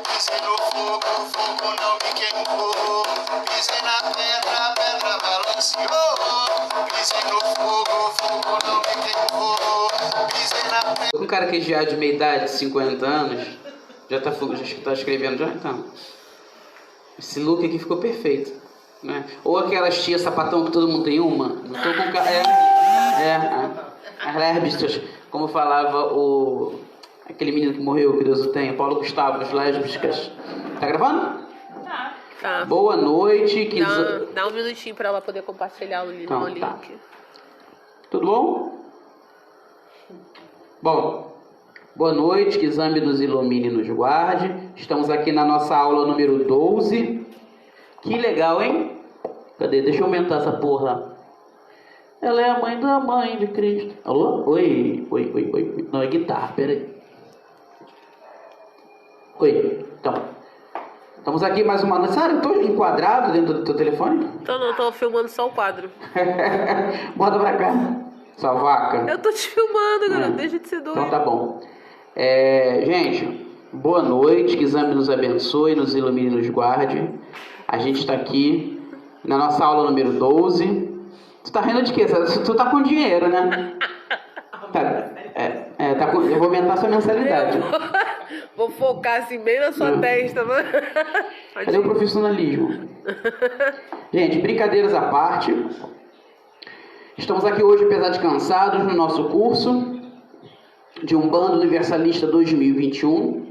Pisei no fogo, o fogo não me queimou. Pisei na pedra, a pedra balanceou. Pisei no fogo, o fogo não me queimou. Pisei na pedra. Um cara que já é de meia idade, 50 anos, já tá escrevendo já, então. Esse look aqui ficou perfeito, né? Ou aquelas tias sapatão que todo mundo tem uma. Não tô com as lésbicas, como falava aquele menino que morreu, que Deus o tenha, Paulo Gustavo, as lésbicas. Tá gravando? Tá. Boa noite. Dá um minutinho pra ela poder compartilhar o link. Tá. Tudo bom? Bom, boa noite, que exame nos ilumine e nos guarde. Estamos aqui na nossa aula número 12. Que legal, hein? Cadê? Deixa eu aumentar essa porra. Ela é a mãe da mãe de Cristo. Alô? Oi. Não, é guitarra, peraí. Oi, então. Estamos aqui mais uma noite. Sério, eu tô enquadrado dentro do teu telefone? Tô filmando só o quadro. Bota pra cá, sua vaca. Eu tô te filmando, garoto. Deixa de ser doido. Então tá bom. Gente, boa noite. Que exame nos abençoe, nos ilumine e nos guarde. A gente está aqui na nossa aula número 12. Tu tá rindo de quê? Tu tá com dinheiro, né? Eu vou aumentar a sua mensalidade. Vou focar assim bem na sua testa, mano. Cadê o profissionalismo? Gente, brincadeiras à parte. Estamos aqui hoje, apesar de cansados, no nosso curso de Umbanda Universalista 2021.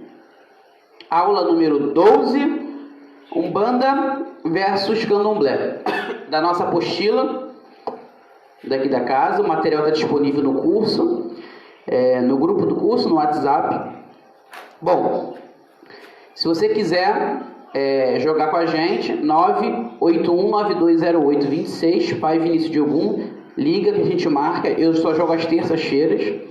Aula número 12. Umbanda versus Candomblé. Da nossa apostila, daqui da casa. O material está disponível no curso, no grupo do curso, no WhatsApp. Bom, se você quiser jogar com a gente, 981920826, Pai Vinícius de Ogum, liga que a gente marca. Eu só jogo às terças-feiras,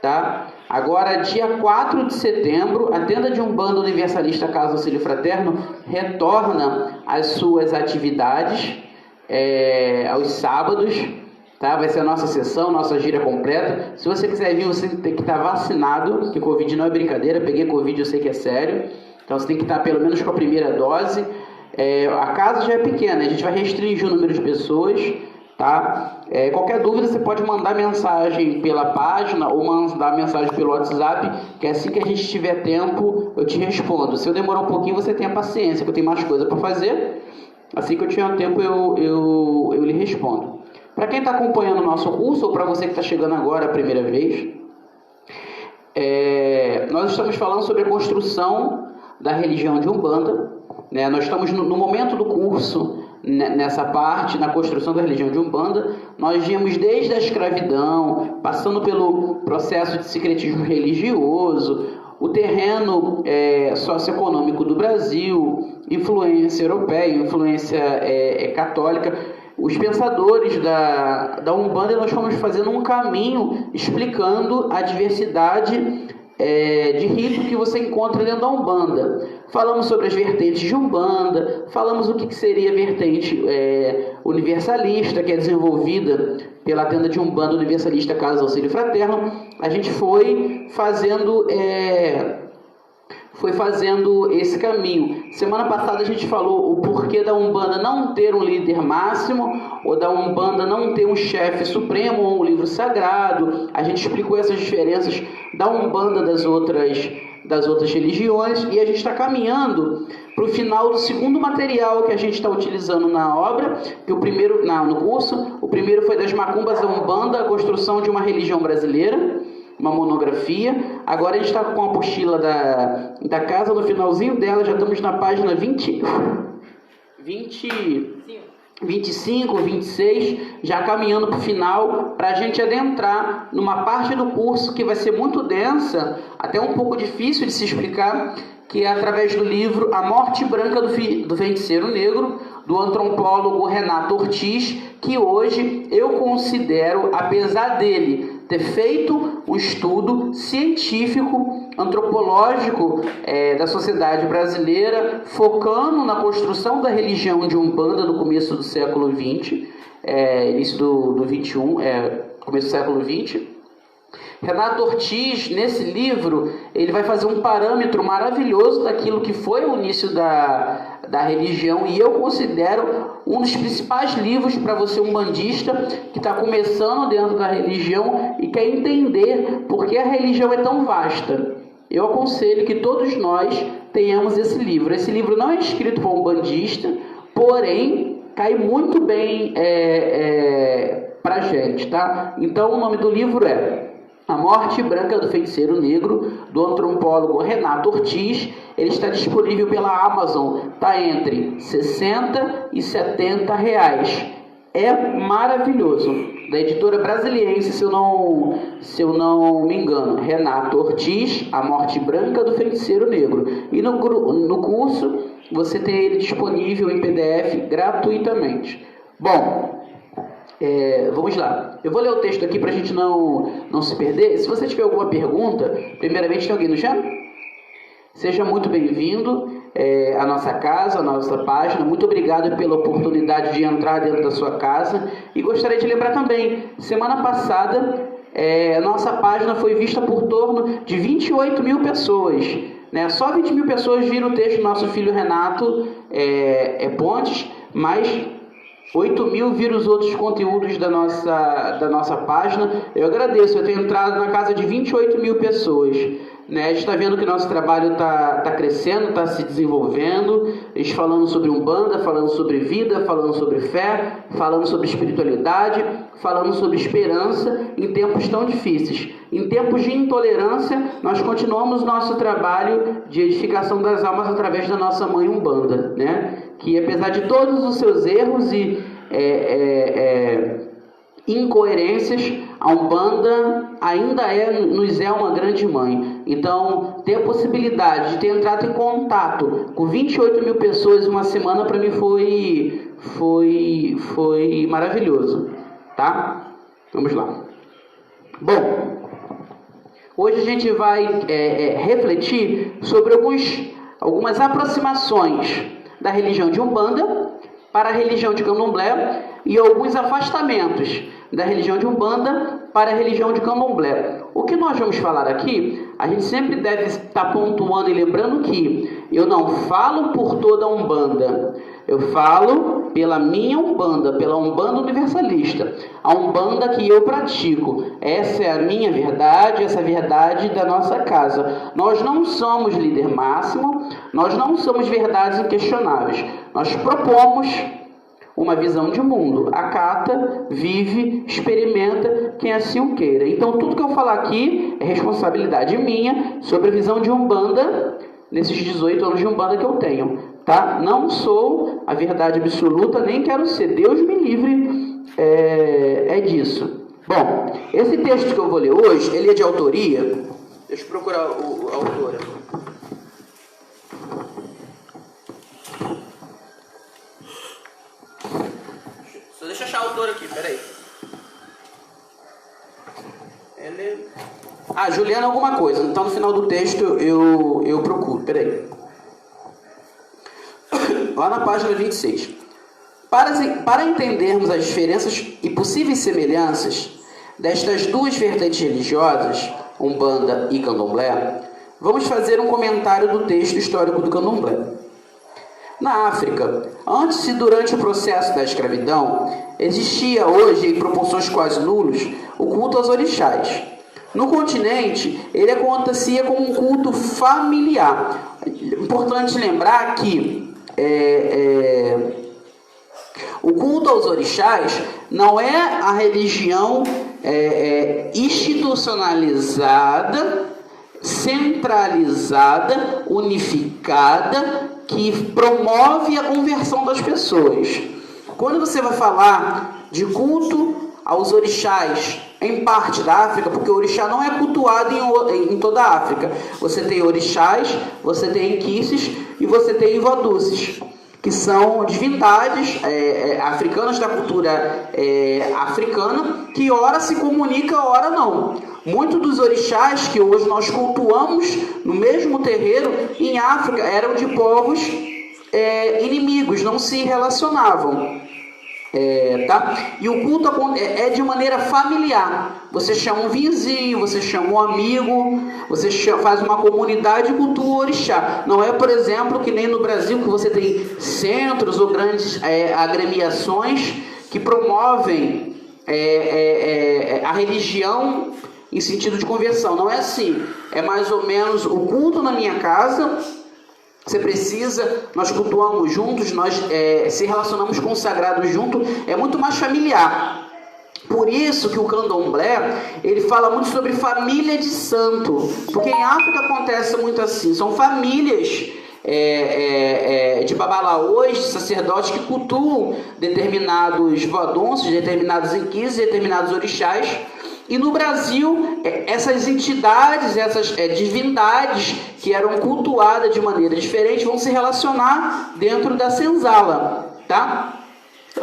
tá? Agora, dia 4 de setembro, a tenda de Umbanda Universalista Casa Auxílio Fraterno retorna às suas atividades aos sábados, tá? Vai ser a nossa sessão, nossa gira completa. Se você quiser vir, você tem que estar vacinado, que Covid não é brincadeira. Peguei Covid, eu sei que é sério. Então você tem que estar pelo menos com a primeira dose. A casa já é pequena, a gente vai restringir o número de pessoas, tá? Qualquer dúvida você pode mandar mensagem pela página ou mandar mensagem pelo WhatsApp, que assim que a gente tiver tempo eu te respondo. Se eu demorar um pouquinho, você tenha paciência, que eu tenho mais coisa para fazer. Assim que eu tiver tempo eu lhe respondo. Para quem está acompanhando o nosso curso, ou para você que está chegando agora a primeira vez, nós estamos falando sobre a construção da religião de Umbanda, né? Nós estamos no momento do curso, nessa parte, na construção da religião de Umbanda. Nós vimos desde a escravidão, passando pelo processo de secretismo religioso, o terreno socioeconômico do Brasil, influência europeia, influência católica. Os pensadores da Umbanda, nós fomos fazendo um caminho explicando a diversidade de rito que você encontra dentro da Umbanda. Falamos sobre as vertentes de Umbanda, falamos o que seria a vertente universalista, que é desenvolvida pela tenda de Umbanda Universalista Casa Auxílio Fraterno. A gente foi fazendo esse caminho. Semana passada a gente falou o porquê da Umbanda não ter um líder máximo, ou da Umbanda não ter um chefe supremo ou um livro sagrado. A gente explicou essas diferenças da Umbanda das outras religiões, e a gente está caminhando para o final do segundo material que a gente está utilizando na obra, que o primeiro, no curso, o primeiro foi das Macumbas da Umbanda, a construção de uma religião brasileira, uma monografia. Agora a gente está com a apostila da casa, no finalzinho dela, já estamos na página 25, 26, já caminhando para o final, para a gente adentrar numa parte do curso que vai ser muito densa, até um pouco difícil de se explicar, que é através do livro A Morte Branca do Feiticeiro Negro, do antropólogo Renato Ortiz, que hoje eu considero, apesar dele ter feito um estudo científico, antropológico da sociedade brasileira, focando na construção da religião de Umbanda no começo do século XX, início do XXI, começo do século XX, Renato Ortiz, nesse livro, ele vai fazer um parâmetro maravilhoso daquilo que foi o início da religião, e eu considero um dos principais livros para você, um bandista que está começando dentro da religião e quer entender por que a religião é tão vasta. Eu aconselho que todos nós tenhamos esse livro. Esse livro não é escrito por um bandista, porém cai muito bem para a gente, tá? Então o nome do livro é A Morte Branca do Feiticeiro Negro, do antropólogo Renato Ortiz. Ele está disponível pela Amazon, está entre 60 e 70 reais. É maravilhoso. Da editora Brasiliense, se eu não me engano. Renato Ortiz, A Morte Branca do Feiticeiro Negro. E no curso você tem ele disponível em PDF gratuitamente. Bom, vamos lá. Eu vou ler o texto aqui para a gente não se perder. Se você tiver alguma pergunta, primeiramente, tem alguém no chat? Seja muito bem-vindo à nossa casa, à nossa página. Muito obrigado pela oportunidade de entrar dentro da sua casa. E gostaria de lembrar também, semana passada, a nossa página foi vista por torno de 28 mil pessoas. Né? Só 20 mil pessoas viram o texto do nosso filho Renato Pontes, mas 8 mil viram os outros conteúdos da nossa página. Eu agradeço, eu tenho entrado na casa de 28 mil pessoas. Né? A gente está vendo que nosso trabalho está crescendo, está se desenvolvendo. A gente falando sobre Umbanda, falando sobre vida, falando sobre fé, falando sobre espiritualidade, falando sobre esperança em tempos tão difíceis. Em tempos de intolerância, nós continuamos nosso trabalho de edificação das almas através da nossa mãe Umbanda, né? Que apesar de todos os seus erros e incoerências, a Umbanda ainda nos é uma grande mãe. Então, ter a possibilidade de ter entrado em contato com 28 mil pessoas em uma semana, para mim foi maravilhoso, tá? Vamos lá. Bom, hoje a gente vai refletir sobre algumas aproximações da religião de Umbanda para a religião de Candomblé e alguns afastamentos da religião de Umbanda para a religião de Candomblé. O que nós vamos falar aqui, a gente sempre deve estar pontuando e lembrando que eu não falo por toda a Umbanda, eu falo pela minha Umbanda, pela Umbanda Universalista, a Umbanda que eu pratico. Essa é a minha verdade, essa é a verdade da nossa casa. Nós não somos líder máximo, nós não somos verdades inquestionáveis. Nós propomos uma visão de mundo. Acata, vive, experimenta quem assim o queira. Então, tudo que eu falar aqui é responsabilidade minha sobre a visão de Umbanda nesses 18 anos de Umbanda que eu tenho. Tá? Não sou a verdade absoluta, nem quero ser. Deus me livre disso. Bom, esse texto que eu vou ler hoje, ele é de autoria. Deixa eu procurar a autora. Deixa eu achar a autora aqui, peraí. Juliana alguma coisa. Então no final do texto eu procuro, peraí. Lá na página 26. Para entendermos as diferenças e possíveis semelhanças destas duas vertentes religiosas, Umbanda e Candomblé, vamos fazer um comentário do texto histórico do Candomblé. Na África, antes e durante o processo da escravidão, existia hoje, em proporções quase nulas, o culto aos orixás. No continente, ele acontecia como um culto familiar. Importante lembrar que o culto aos orixás não é a religião institucionalizada, centralizada, unificada, que promove a conversão das pessoas. Quando você vai falar de culto aos orixás em parte da África, porque o orixá não é cultuado em toda a África. Você tem orixás, você tem inquices e você tem voduces, que são divindades africanas da cultura africana, que ora se comunica, ora não. Muitos dos orixás que hoje nós cultuamos no mesmo terreiro, em África, eram de povos inimigos, não se relacionavam. Tá? E o culto é de maneira familiar. Você chama um vizinho, você chama um amigo, você faz uma comunidade e cultua o orixá. Não é, por exemplo, que nem no Brasil, que você tem centros ou grandes agremiações que promovem a religião em sentido de conversão. Não é assim. É mais ou menos o culto na minha casa. Você precisa, nós cultuamos juntos, nós se relacionamos com o sagrado junto, é muito mais familiar. Por isso que o candomblé, ele fala muito sobre família de santo, porque em África acontece muito assim, são famílias de babalaôs, de sacerdotes que cultuam determinados vodunços, determinados inquises, determinados orixás. E no Brasil, essas entidades, essas divindades que eram cultuadas de maneira diferente vão se relacionar dentro da senzala, tá?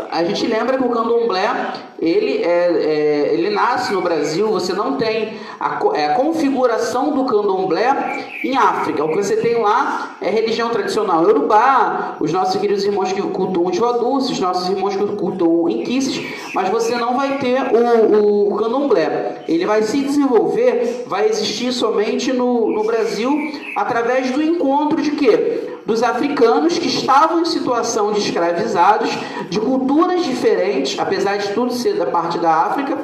A gente lembra que o candomblé, ele nasce no Brasil, você não tem a configuração do candomblé em África. O que você tem lá é religião tradicional iorubá, os nossos queridos irmãos que cultuam os vodus, os nossos irmãos que cultuam inquices, mas você não vai ter o candomblé. Ele vai se desenvolver, vai existir somente no Brasil através do encontro de quê? Dos africanos que estavam em situação de escravizados, de culturas diferentes, apesar de tudo ser da parte da África,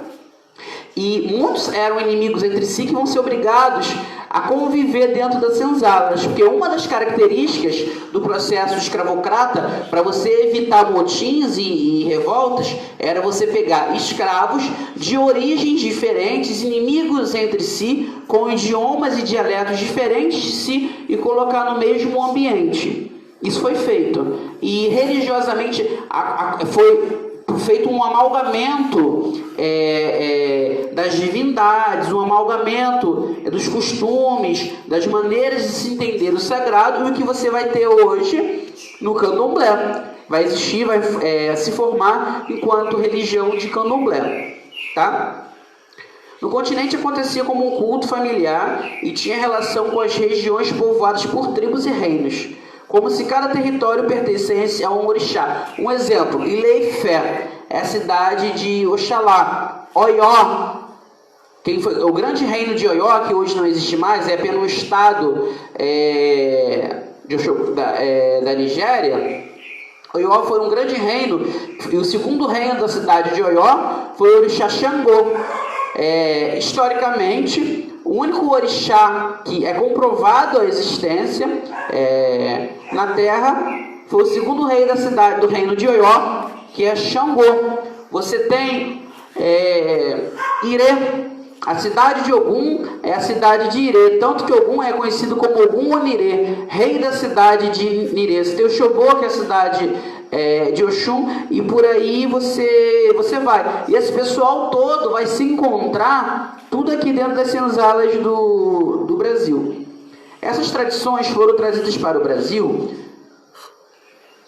e muitos eram inimigos entre si que vão ser obrigados a conviver dentro das senzalas, porque uma das características do processo escravocrata, para você evitar motins e revoltas, era você pegar escravos de origens diferentes, inimigos entre si, com idiomas e dialetos diferentes de si, e colocar no mesmo ambiente. Isso foi feito. E religiosamente foi feito um amalgamento das divindades, um amalgamento dos costumes, das maneiras de se entender o sagrado, e o que você vai ter hoje no candomblé. Vai existir, vai se formar enquanto religião de candomblé. Tá? No continente acontecia como um culto familiar e tinha relação com as regiões povoadas por tribos e reinos, como se cada território pertencesse a um orixá. Um exemplo, Ilé-Ifé é a cidade de Oxalá. Oió, o grande reino de Oió, que hoje não existe mais, é apenas um estado da Nigéria. Oió foi um grande reino, e o segundo reino da cidade de Oió foi o orixá Xangô. Historicamente, o único orixá que é comprovado a existência na Terra foi o segundo rei da cidade do reino de Oió, que é Xangô. Você tem Irê. A cidade de Ogum é a cidade de Irê, tanto que Ogum é conhecido como Ogum Onirê, rei da cidade de Nirê. Você tem o Xobô, que é a cidade de Oxum, e por aí você vai. E esse pessoal todo vai se encontrar tudo aqui dentro das senzalas do Brasil. Essas tradições foram trazidas para o Brasil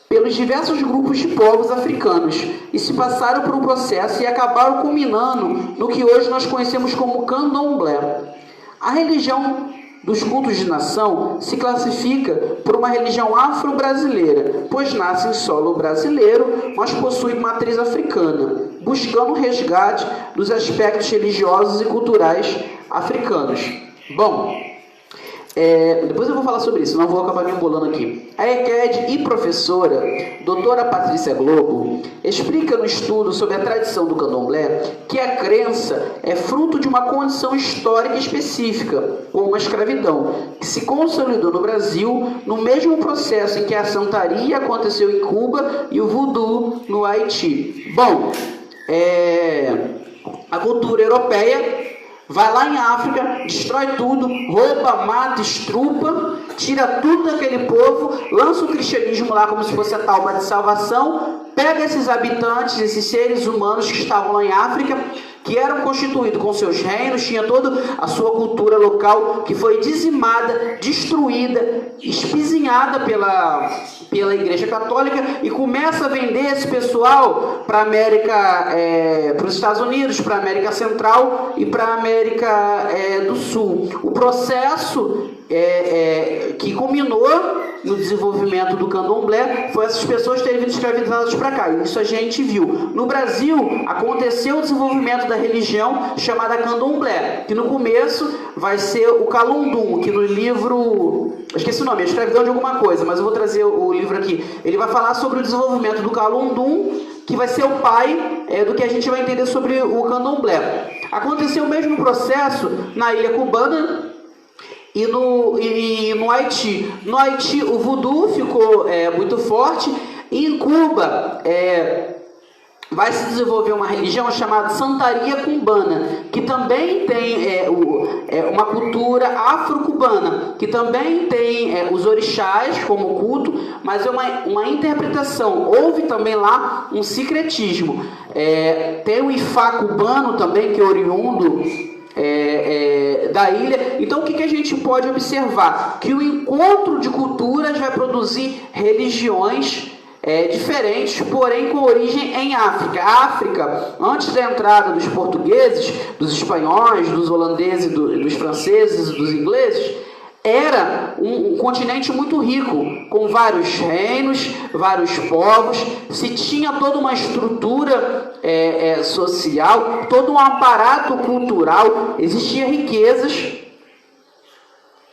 pelos diversos grupos de povos africanos e se passaram por um processo e acabaram culminando no que hoje nós conhecemos como candomblé. A religião dos cultos de nação se classifica por uma religião afro-brasileira, pois nasce em solo brasileiro, mas possui matriz africana, buscando o resgate dos aspectos religiosos e culturais africanos. Bom, depois eu vou falar sobre isso, senão eu vou acabar me embolando aqui. A EQED e professora, doutora Patrícia Globo, explica no estudo sobre a tradição do candomblé que a crença é fruto de uma condição histórica específica, como a escravidão, que se consolidou no Brasil no mesmo processo em que a santaria aconteceu em Cuba e o voodoo no Haiti. Bom, a cultura europeia vai lá em África, destrói tudo, rouba, mata, estrupa, tira tudo daquele povo, lança o cristianismo lá como se fosse a tábua de salvação, pega esses habitantes, esses seres humanos que estavam lá em África, que eram constituídos com seus reinos, tinha toda a sua cultura local, que foi dizimada, destruída, espizinhada pela Igreja Católica, e começa a vender esse pessoal para a América, para os Estados Unidos, para a América Central e para a América do Sul. O processo que culminou no desenvolvimento do candomblé foi essas pessoas terem vindo escravizadas para cá. Isso a gente viu. No Brasil, aconteceu o desenvolvimento da religião chamada candomblé, que no começo vai ser o Calundum, que no livro... esqueci o nome, é escravidão de alguma coisa, mas eu vou trazer o livro aqui. Ele vai falar sobre o desenvolvimento do Calundum, que vai ser o pai do que a gente vai entender sobre o candomblé. Aconteceu o mesmo processo na ilha cubana e no Haiti. No Haiti, o voodoo ficou muito forte, e em Cuba vai se desenvolver uma religião chamada Santaria Cubana, que também tem uma cultura afro-cubana, que também tem os orixás como culto, mas é uma interpretação. Houve também lá um sincretismo. Tem o Ifá cubano também, que é oriundo da ilha. Então o que a gente pode observar? Que o encontro de culturas vai produzir religiões diferentes, porém com origem em África. A África, antes da entrada dos portugueses, dos espanhóis, dos holandeses, dos franceses, dos ingleses, era um continente muito rico, com vários reinos, vários povos. Se tinha toda uma estrutura social, todo um aparato cultural, existiam riquezas,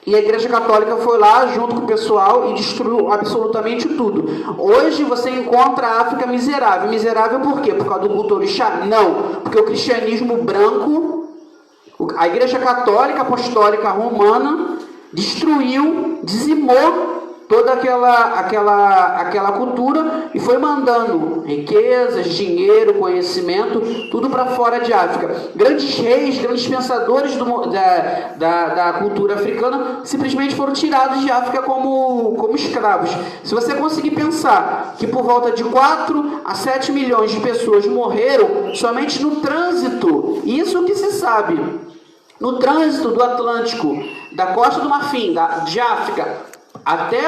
e a Igreja Católica foi lá junto com o pessoal e destruiu absolutamente tudo. Hoje você encontra a África miserável. Miserável por quê? Por causa do culto orixá? Não, porque o cristianismo branco, a Igreja Católica Apostólica Romana, destruiu, dizimou toda aquela cultura e foi mandando riquezas, dinheiro, conhecimento, tudo para fora de África. Grandes reis, grandes pensadores da cultura africana simplesmente foram tirados de África como escravos. Se você conseguir pensar que por volta de 4 a 7 milhões de pessoas morreram somente no trânsito, isso que se sabe, no trânsito do Atlântico, da Costa do Marfim, de África, até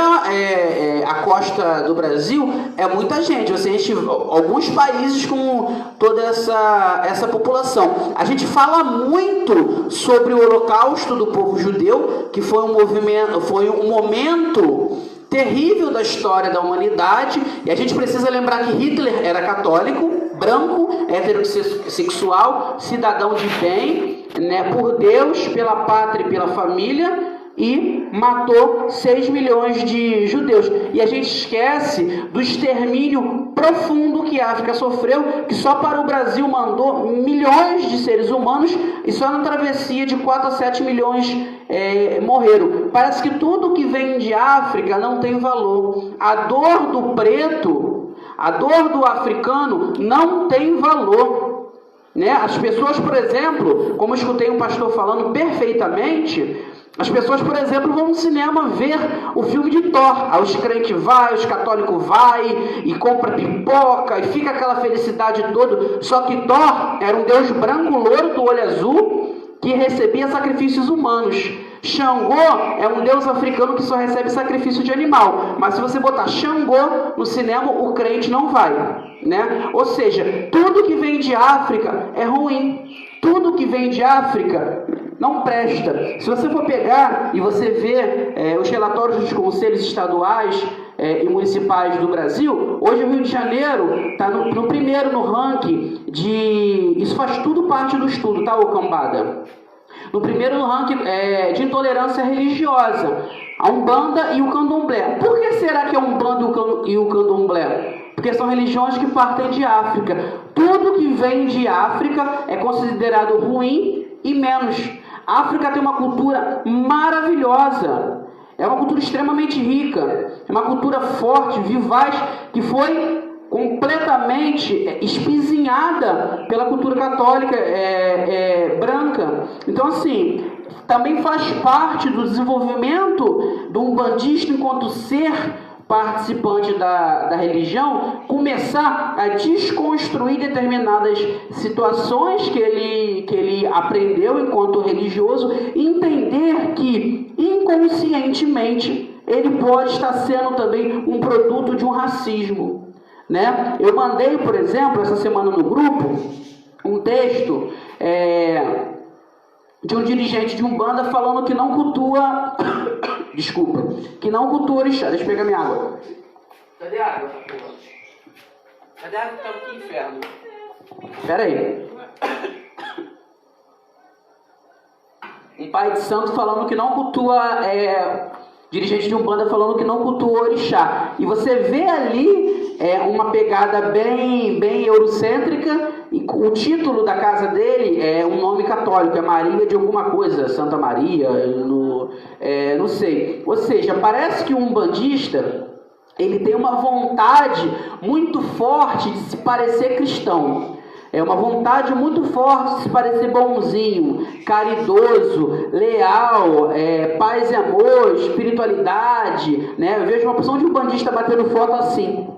a costa do Brasil, é muita gente. Você tem alguns países com toda essa população. A gente fala muito sobre o Holocausto do povo judeu, que foi um momento terrível da história da humanidade, e a gente precisa lembrar que Hitler era católico, branco, heterossexual, cidadão de bem, por Deus, pela pátria e pela família, e matou 6 milhões de judeus. E a gente esquece do extermínio profundo que a África sofreu, que só para o Brasil mandou milhões de seres humanos, e só na travessia de 4 a 7 milhões morreram. Parece que tudo que vem de África não tem valor. A dor do preto, a dor do africano não tem valor. As pessoas, por exemplo, como eu escutei um pastor falando perfeitamente, as pessoas, por exemplo, vão no cinema ver o filme de Thor. Aí os crentes vai, os católicos vai e compra pipoca e fica aquela felicidade toda. Só que Thor era um deus branco, louro, do olho azul, que recebia sacrifícios humanos. Xangô é um deus africano que só recebe sacrifício de animal. Mas se você botar Xangô no cinema, o crente não vai, Ou seja, tudo que vem de África é ruim. Tudo que vem de África não presta. Se você for pegar e você ver os relatórios dos conselhos estaduais e municipais do Brasil, hoje o Rio de Janeiro está no primeiro no ranking de... Isso faz tudo parte do estudo, tá, ô cambada? No primeiro no ranking de intolerância religiosa, a Umbanda e o Candomblé. Por que será que é a Umbanda e o Candomblé? Porque são religiões que partem de África. Tudo que vem de África é considerado ruim e menos. A África tem uma cultura maravilhosa. É uma cultura extremamente rica. É uma cultura forte, vivaz, que foi completamente espizinhada pela cultura católica branca. Então, assim, também faz parte do desenvolvimento do umbandista enquanto ser participante da religião começar a desconstruir determinadas situações que ele aprendeu enquanto religioso e entender que inconscientemente ele pode estar sendo também um produto de um racismo, né? Eu mandei, por exemplo, essa semana no grupo um texto de um dirigente de Umbanda falando que não cultua desculpa, que não cultua orixá. Deixa eu pegar minha água. Cadê a água? Cadê a água que tá no inferno? Pera aí. Um pai de santo falando que não cultua, dirigente de Umbanda falando que não cultua orixá. E você vê ali uma pegada bem eurocêntrica, e o título da casa dele é um nome católico, é Maria de alguma coisa, Santa Maria, não sei. Ou seja, parece que um umbandista, ele tem uma vontade muito forte de se parecer cristão. É uma vontade muito forte de se parecer bonzinho, caridoso, leal, paz e amor, espiritualidade, né? Eu vejo uma porção de umbandista batendo foto assim.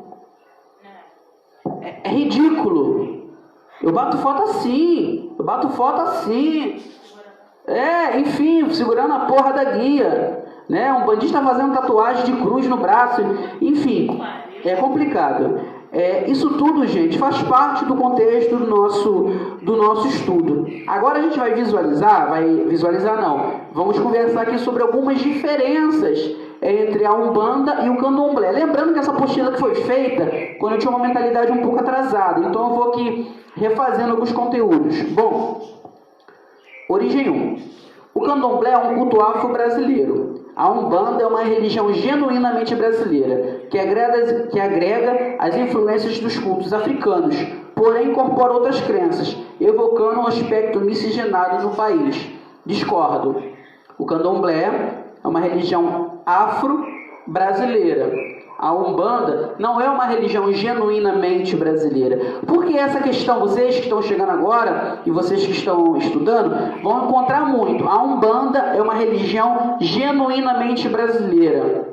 É ridículo. Eu bato foto assim. Enfim, segurando a porra da guia, né? Um bandista fazendo tatuagem de cruz no braço. Enfim, é complicado. Isso tudo, gente, faz parte do contexto do nosso estudo. Agora a gente vai vamos conversar aqui sobre algumas diferenças entre a Umbanda e o Candomblé. Lembrando que essa apostila que foi feita quando eu tinha uma mentalidade um pouco atrasada, então eu vou aqui refazendo alguns conteúdos. Bom, origem 1. O Candomblé é um culto afro-brasileiro. A Umbanda é uma religião genuinamente brasileira, que agrega as influências dos cultos africanos, porém incorpora outras crenças, evocando um aspecto miscigenado no país. Discordo. O Candomblé é uma religião afro-brasileira. A Umbanda não é uma religião genuinamente brasileira. Porque essa questão, vocês que estão chegando agora e vocês que estão estudando, vão encontrar muito. A Umbanda é uma religião genuinamente brasileira.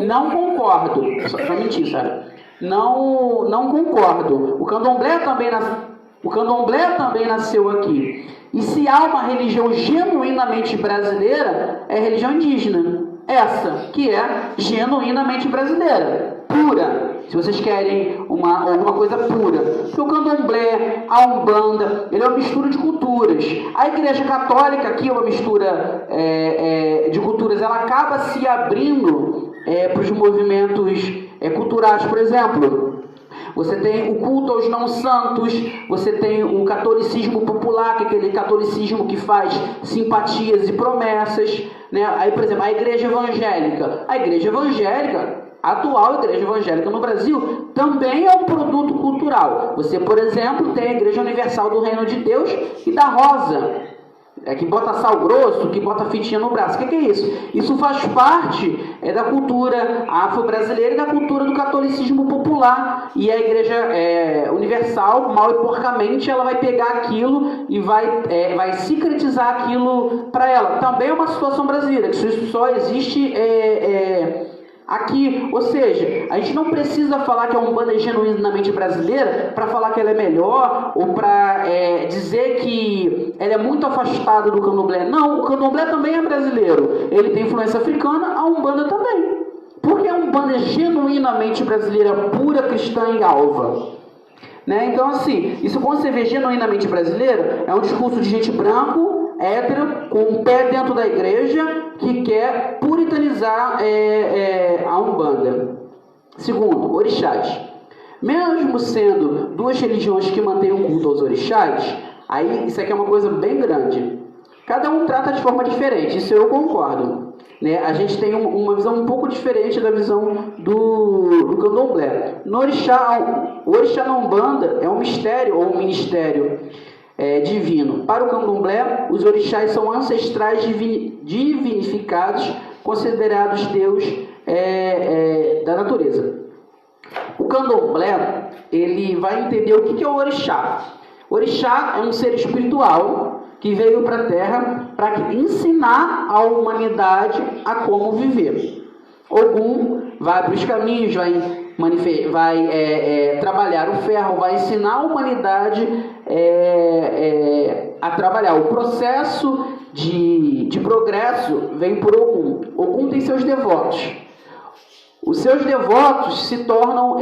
Não concordo. Só mentir, sabe? Não concordo. O Candomblé também nasceu aqui. E se há uma religião genuinamente brasileira, é a religião indígena. Essa, que é genuinamente brasileira, pura. Se vocês querem alguma coisa pura. Porque o Candomblé, a Umbanda, ele é uma mistura de culturas. A Igreja Católica aqui é uma mistura de culturas. Ela acaba se abrindo para os movimentos culturais. Por exemplo, você tem o culto aos não-santos, você tem o catolicismo popular, que é aquele catolicismo que faz simpatias e promessas, né? Aí, por exemplo, a igreja evangélica. A atual igreja evangélica no Brasil também é um produto cultural. Você, por exemplo, tem a Igreja Universal do Reino de Deus e da Rosa, que bota sal grosso, que bota fitinha no braço. O que é isso? Isso faz parte da cultura afro-brasileira e da cultura do catolicismo popular. E a Igreja Universal, mal e porcamente, ela vai pegar aquilo e vai sincretizar aquilo para ela. Também é uma situação brasileira, que isso só existe aqui. Ou seja, a gente não precisa falar que a Umbanda é genuinamente brasileira para falar que ela é melhor ou para dizer que ela é muito afastada do Candomblé. Não, o Candomblé também é brasileiro. Ele tem influência africana, a Umbanda também. Porque a Umbanda é genuinamente brasileira, pura, cristã e alva. Né? Então, assim, isso quando você vê genuinamente brasileiro, é um discurso de gente branco, hétero, com um pé dentro da igreja, que quer puritanizar a Umbanda. Segundo, orixás. Mesmo sendo duas religiões que mantêm o culto aos orixás, aí isso aqui é uma coisa bem grande. Cada um trata de forma diferente, isso eu concordo. Né? A gente tem uma visão um pouco diferente da visão do Candomblé. No orixá, o orixá na Umbanda é um mistério ou um ministério divino. Para o Candomblé, os orixás são ancestrais divinificados, considerados Deus da natureza. O Candomblé, ele vai entender o que é o orixá. O orixá é um ser espiritual que veio para a Terra para ensinar a humanidade a como viver. Ogum vai abrir os caminhos, vai trabalhar o ferro, vai ensinar a humanidade a trabalhar. O processo de progresso vem por Ogum. Ogum tem seus devotos. Os seus devotos se tornam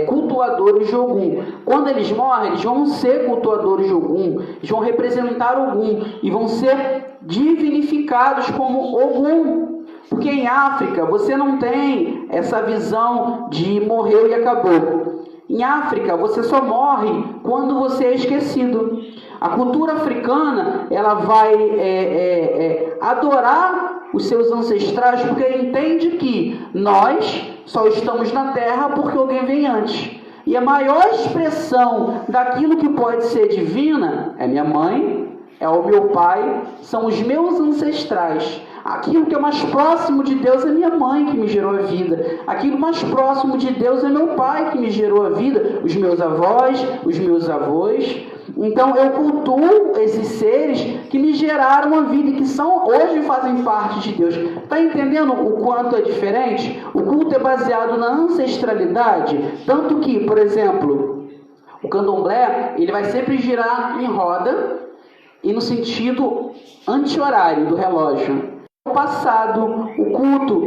cultuadores de Ogum. Quando eles morrem, eles vão ser cultuadores de Ogum, eles vão representar Ogum e vão ser divinificados como Ogum. Porque em África você não tem essa visão de morreu e acabou. Em África você só morre quando você é esquecido. A cultura africana ela vai adorar os seus ancestrais porque entende que nós só estamos na Terra porque alguém vem antes. E a maior expressão daquilo que pode ser divina é minha mãe, é o meu pai, são os meus ancestrais. Aquilo que é mais próximo de Deus é minha mãe que me gerou a vida. Aquilo mais próximo de Deus é meu pai que me gerou a vida. Os meus avós, os meus avós. Então eu cultuo esses seres que me geraram a vida e que hoje fazem parte de Deus. Está entendendo o quanto é diferente? O culto é baseado na ancestralidade. Tanto que, por exemplo, o candomblé ele vai sempre girar em roda e no sentido anti-horário do relógio. O passado, o culto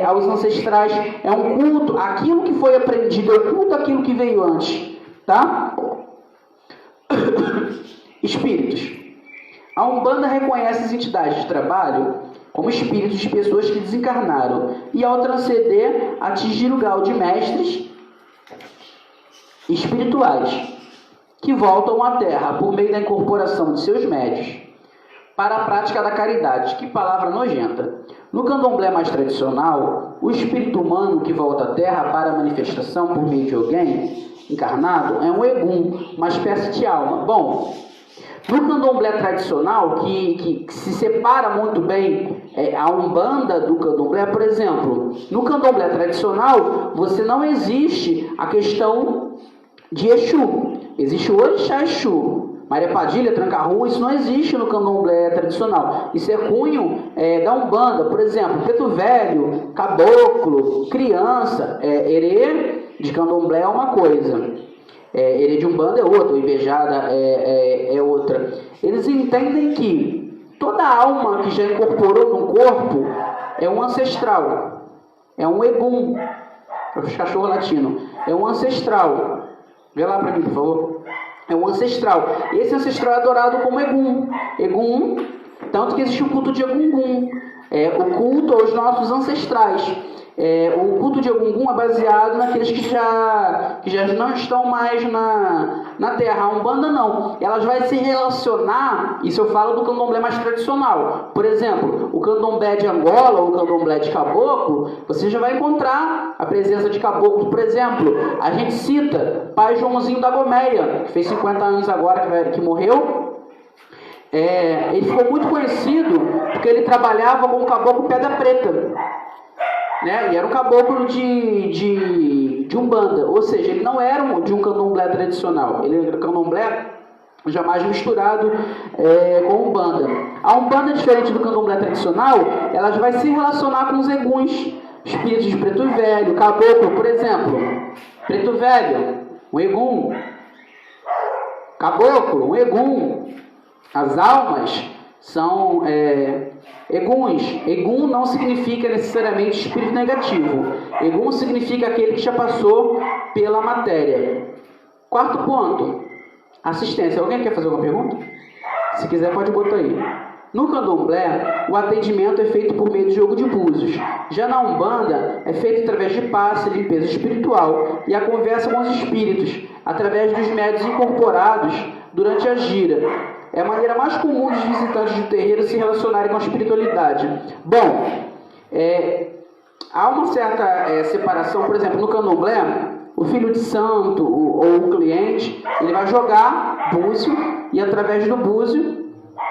aos ancestrais é um culto, aquilo que foi aprendido, é o culto aquilo que veio antes, tá? Espíritos. A Umbanda reconhece as entidades de trabalho como espíritos de pessoas que desencarnaram e ao transcender atingir o grau de mestres espirituais que voltam à Terra por meio da incorporação de seus médios para a prática da caridade. Que palavra nojenta. No candomblé mais tradicional, o espírito humano que volta à Terra para a manifestação por meio de alguém encarnado é um egum, uma espécie de alma. Bom, no candomblé tradicional, que se separa muito bem a Umbanda do candomblé, por exemplo, no candomblé tradicional, você não existe a questão de Exu. Existe o Orixá Exu. Maria Padilha, Tranca-Rua, isso não existe no candomblé tradicional. Isso é cunho da Umbanda. Por exemplo, preto velho, caboclo, criança, herê de candomblé é uma coisa. Herê de Umbanda é outra, invejada é outra. Eles entendem que toda alma que já incorporou no corpo é um ancestral. É um egum. É os cachorros latinos. É um ancestral. Vê lá para mim, por favor. É um ancestral. Esse ancestral é adorado como Egum. Egum, tanto que existe o culto de Egungun. O culto aos nossos ancestrais. O culto de Egungun é baseado naqueles que já não estão mais na Terra. A Umbanda não. Ela vai se relacionar, isso eu falo do candomblé mais tradicional. Por exemplo, o candomblé de Angola ou o candomblé de Caboclo, você já vai encontrar a presença de Caboclo. Por exemplo, a gente cita Pai Joãozinho da Gomeia, que fez 50 anos agora, que morreu. Ele ficou muito conhecido porque ele trabalhava com o caboclo Pedra Preta. Né? E era um caboclo de Umbanda, ou seja, ele não era de um candomblé tradicional, ele era candomblé jamais misturado com Umbanda. A Umbanda, diferente do candomblé tradicional, ela vai se relacionar com os eguns, espíritos de preto velho, caboclo, por exemplo, preto velho, um egum, caboclo, um egum, as almas são eguns. Egum não significa necessariamente espírito negativo. Egum significa aquele que já passou pela matéria. Quarto ponto, assistência. Alguém quer fazer alguma pergunta? Se quiser pode botar aí. No candomblé, o atendimento é feito por meio de jogo de búzios. Já na Umbanda, é feito através de passe, limpeza espiritual e a conversa com os espíritos, através dos médios incorporados durante a gira. É a maneira mais comum dos visitantes do terreiro se relacionarem com a espiritualidade. Bom, há uma certa separação. Por exemplo, no candomblé, o filho de santo ou o cliente, ele vai jogar búzio e através do búzio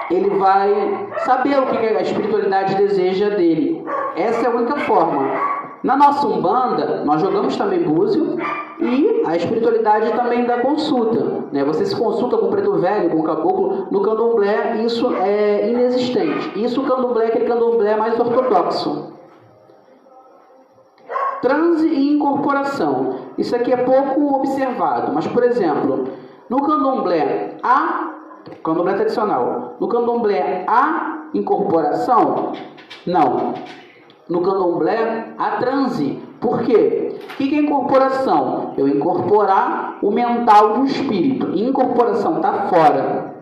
ele vai saber o que a espiritualidade deseja dele. Essa é a única forma. Na nossa Umbanda, nós jogamos também búzio e a espiritualidade também dá consulta. Né? Você se consulta com o preto velho, com o caboclo. No candomblé, isso é inexistente. Isso o candomblé é aquele candomblé mais ortodoxo. transe e incorporação. Isso aqui é pouco observado, mas, por exemplo, no candomblé tradicional, no candomblé há incorporação? Não. No candomblé há transe. Por quê? O que é incorporação? Eu incorporar o mental do espírito. Incorporação está fora.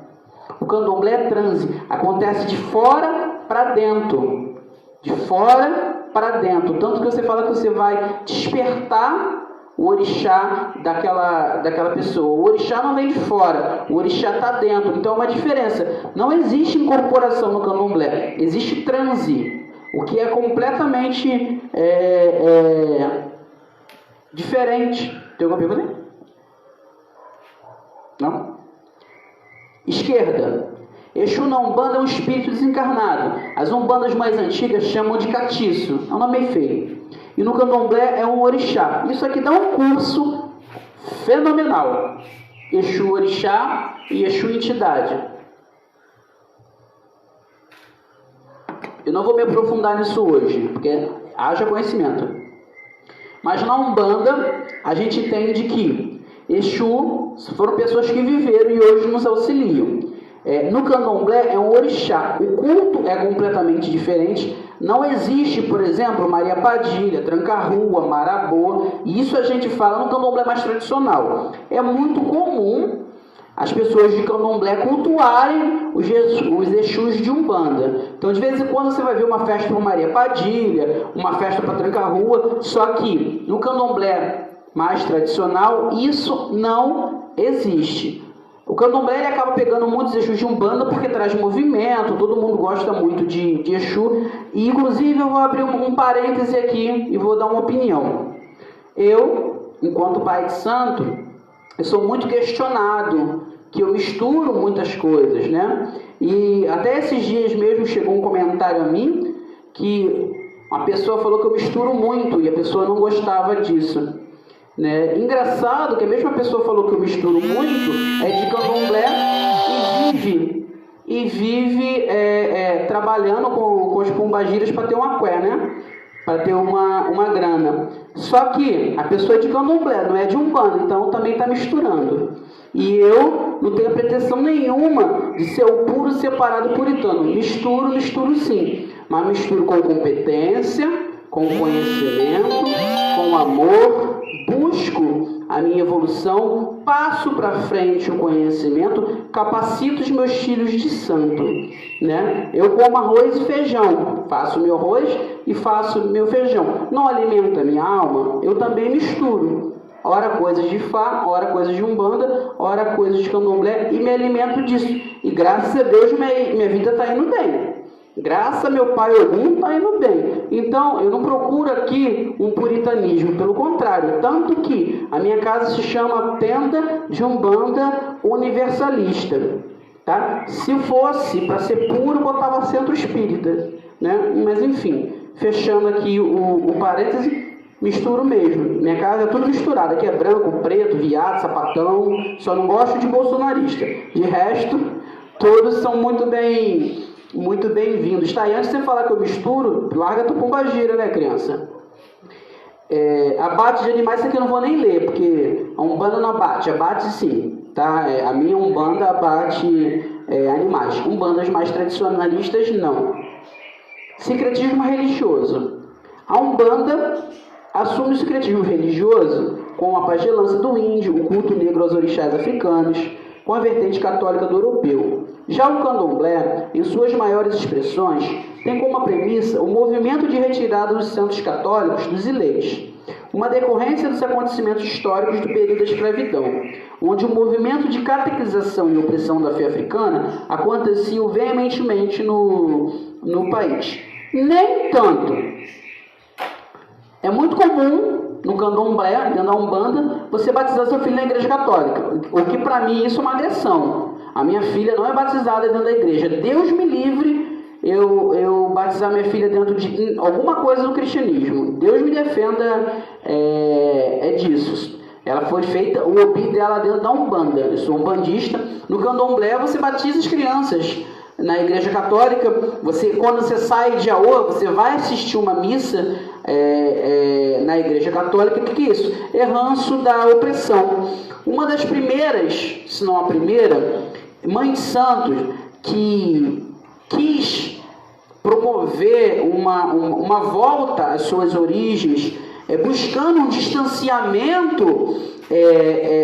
O candomblé é transe. Acontece de fora para dentro. De fora para dentro. Tanto que você fala que você vai despertar o orixá daquela pessoa. O orixá não vem de fora. O orixá está dentro. Então é uma diferença. Não existe incorporação no candomblé. Existe transe. O que é completamente diferente. Tem alguma pergunta aí? Não? Esquerda. Exu na Umbanda é um espírito desencarnado. As umbandas mais antigas chamam de catiço. É um nome meio feio. E no candomblé é um orixá. Isso aqui dá um curso fenomenal. Exu orixá e Exu entidade. Eu não vou me aprofundar nisso hoje, porque haja conhecimento. Mas na Umbanda, a gente entende que Exu foram pessoas que viveram e hoje nos auxiliam. No candomblé é um orixá. O culto é completamente diferente. Não existe, por exemplo, Maria Padilha, Tranca-Rua, Marabô. E isso a gente fala no candomblé mais tradicional. É muito comum as pessoas de candomblé cultuarem os Exus de Umbanda. Então, de vez em quando, você vai ver uma festa para Maria Padilha, uma festa para Tranca-Rua, só que no candomblé mais tradicional, isso não existe. O candomblé ele acaba pegando muitos Exus de Umbanda porque traz movimento, todo mundo gosta muito de Exu. E, inclusive, eu vou abrir um parêntese aqui e vou dar uma opinião. Eu, enquanto pai de santo, eu sou muito questionado, que eu misturo muitas coisas, né? E até esses dias mesmo chegou um comentário a mim que uma pessoa falou que eu misturo muito e a pessoa não gostava disso, né? Engraçado que a mesma pessoa falou que eu misturo muito, é de candomblé e vive trabalhando com os pombagiras para ter uma cué, né? Para ter uma grana. Só que a pessoa é de candomblé, não é de Umbanda, então também está misturando. E eu não tenho pretensão nenhuma de ser o puro separado puritano. Misturo sim. Mas misturo com competência, com conhecimento, com amor, busco a minha evolução, passo para frente o conhecimento, capacito os meus filhos de santo, né? Eu como arroz e feijão, faço meu arroz e faço meu feijão. Não alimento a minha alma, eu também misturo. Ora coisas de Fá, ora coisas de Umbanda, ora coisas de candomblé e me alimento disso. E graças a Deus minha vida está indo bem. Graças a meu pai Ogum está indo bem. Então, eu não procuro aqui um puritanismo, pelo contrário. Tanto que a minha casa se chama Tenda de Umbanda Universalista. Tá? Se fosse para ser puro, botava Centro Espírita. Né? Mas, enfim, fechando aqui o parêntese, misturo mesmo. Minha casa é tudo misturado. Aqui é branco, preto, viado, sapatão. Só não gosto de bolsonarista. De resto, todos são muito bem-vindos. Tá? E antes de você falar que eu misturo, larga a tua pombagira, né, criança? Abate de animais, isso aqui eu não vou nem ler, porque a Umbanda não abate. Abate sim, tá? A minha Umbanda abate animais. Umbandas mais tradicionalistas, não. Secretismo religioso. A Umbanda assume o secretismo religioso com a pagelança do índio, o culto negro aos orixás africanos, com a vertente católica do europeu. Já o candomblé, em suas maiores expressões, tem como premissa o movimento de retirada dos santos católicos dos ileis, uma decorrência dos acontecimentos históricos do período da escravidão, onde o movimento de catequização e opressão da fé africana aconteciam veementemente no país. Nem tanto. É muito comum no candomblé, dentro da Umbanda, você batizar seu filho na igreja católica, o que para mim isso é uma agressão. A minha filha não é batizada dentro da igreja. Deus me livre eu batizar minha filha dentro de alguma coisa do cristianismo. Deus me defenda disso. Ela foi feita, o obi dela dentro da Umbanda. Eu sou umbandista. No candomblé você batiza as crianças. Na igreja católica, quando você sai de Aô, você vai assistir uma missa na Igreja Católica. O que é isso? É ranço da opressão. Uma das primeiras, se não a primeira, mãe de santos que quis promover uma volta às suas origens, buscando um distanciamento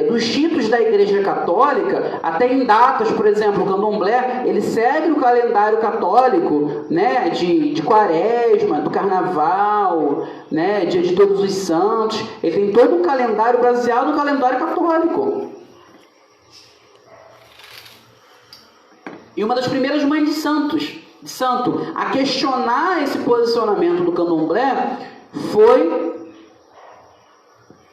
dos títulos da Igreja Católica, até em datas, por exemplo, o candomblé, ele segue o calendário católico, né, de quaresma, do carnaval, né, dia de todos os santos, ele tem todo um calendário baseado no calendário católico. E uma das primeiras mães de santo a questionar esse posicionamento do candomblé foi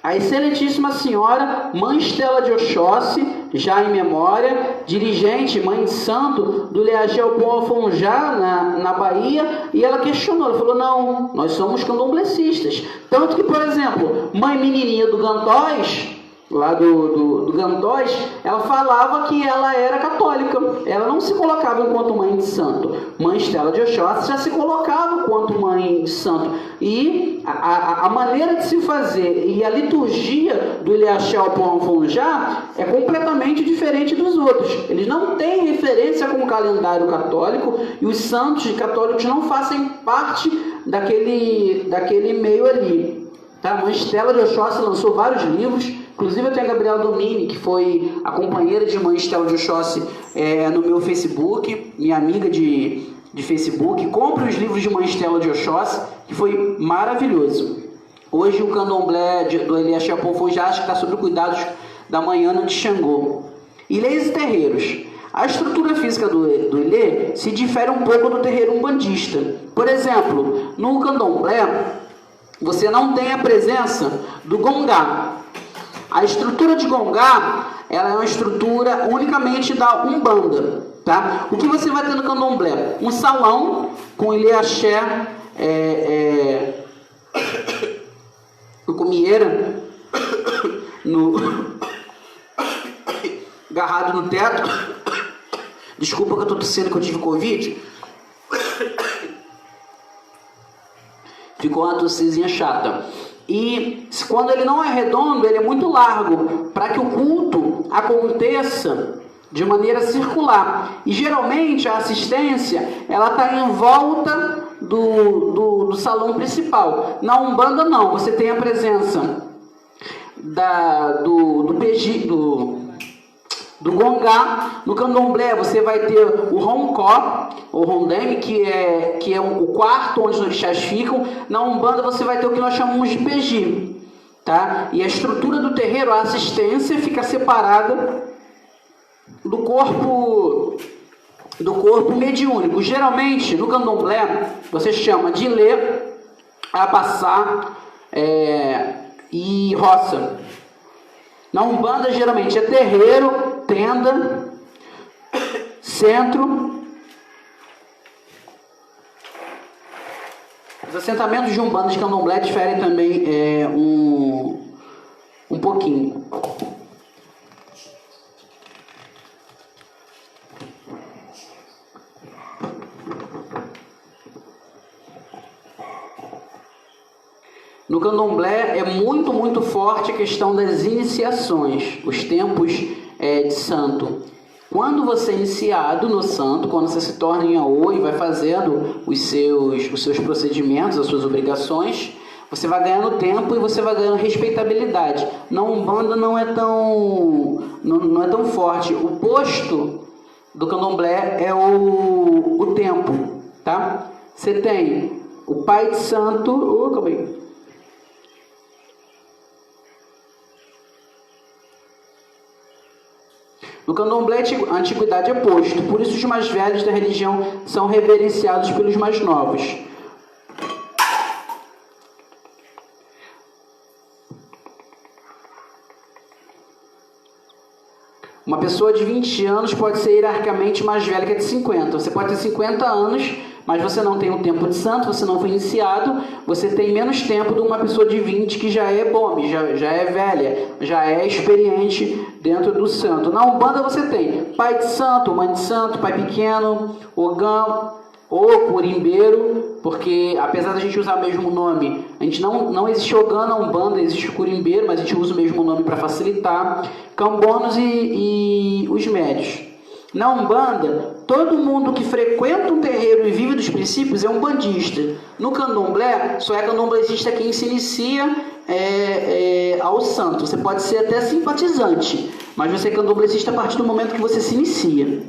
a excelentíssima senhora Mãe Estela de Oxóssi, já em memória, dirigente, mãe de santo do Leagel Bom Afonjá, na Bahia, e ela questionou, ela falou, não, nós somos candomblecistas. Tanto que, por exemplo, mãe menininha do Gandós, lá do Gandós, ela falava que ela era católica, ela não se colocava enquanto mãe de santo. Mãe Estela de Oxóssi já se colocava enquanto mãe de santo, e a maneira de se fazer e a liturgia do Ilhaxel Ponfonjá é completamente diferente dos outros. Eles não têm referência com o calendário católico, e os santos católicos não fazem parte daquele meio ali. Tá? A Mãe Estela de Oxóssi lançou vários livros. Inclusive eu tenho a Gabriela Domini, que foi a companheira de Mãe Estela de Oxóssi no meu Facebook, minha amiga de Facebook. Compre os livros de Mãe Estela de Oxóssi, que foi maravilhoso. Hoje o candomblé do Eliaxé Ponfonjá acho que está sob cuidados da Manhana de Xangô. Ilês e terreiros. A estrutura física do Ilê se difere um pouco do terreiro umbandista. Por exemplo, no candomblé, você não tem a presença do gongá. A estrutura de gongá, ela é uma estrutura unicamente da Umbanda, tá? O que você vai ter no candomblé? Um salão com ilê-axé, no comieira, agarrado no teto. Desculpa que eu tô tossindo, que eu tive Covid. Ficou uma tossizinha chata. E quando ele não é redondo, ele é muito largo, para que o culto aconteça de maneira circular. E geralmente a assistência, ela está em volta do salão principal. Na Umbanda não, você tem a presença do gongá. No candomblé você vai ter o roncó, o rondeme, que é o quarto onde os orixás ficam. Na Umbanda você vai ter o que nós chamamos de peji, tá? E a estrutura do terreiro, a assistência, fica separada do corpo mediúnico. Geralmente no candomblé você chama de ilê, abaçá e roça. Na Umbanda geralmente é terreiro, tenda, centro. Os assentamentos de Umbanda e de candomblé diferem também um pouquinho. No candomblé é muito, muito forte a questão das iniciações, os tempos de santo. Quando você é iniciado no santo, quando você se torna em Iaô e vai fazendo os seus procedimentos, as suas obrigações, você vai ganhando tempo e você vai ganhando respeitabilidade. Na Umbanda não é tão forte. O posto do candomblé é o tempo, tá? Você tem o pai de santo... calma aí. No candomblé, a antiguidade é posto, por isso os mais velhos da religião são reverenciados pelos mais novos. Uma pessoa de 20 anos pode ser hierarquicamente mais velha que a de 50. Você pode ter 50 anos, mas você não tem o tempo de santo, você não foi iniciado, você tem menos tempo de uma pessoa de 20 que já é bombe, já é velha, já é experiente dentro do santo. Na Umbanda você tem pai de santo, mãe de santo, pai pequeno, ogã, ou curimbeiro, porque apesar da gente usar o mesmo nome, a gente não existe Ogã na Umbanda, existe curimbeiro, mas a gente usa o mesmo nome para facilitar, cambonos e os médios. Na Umbanda, todo mundo que frequenta um terreiro e vive dos princípios é umbandista. No candomblé, só é candomblessista quem se inicia ao santo. Você pode ser até simpatizante, mas você é candomblessista a partir do momento que você se inicia.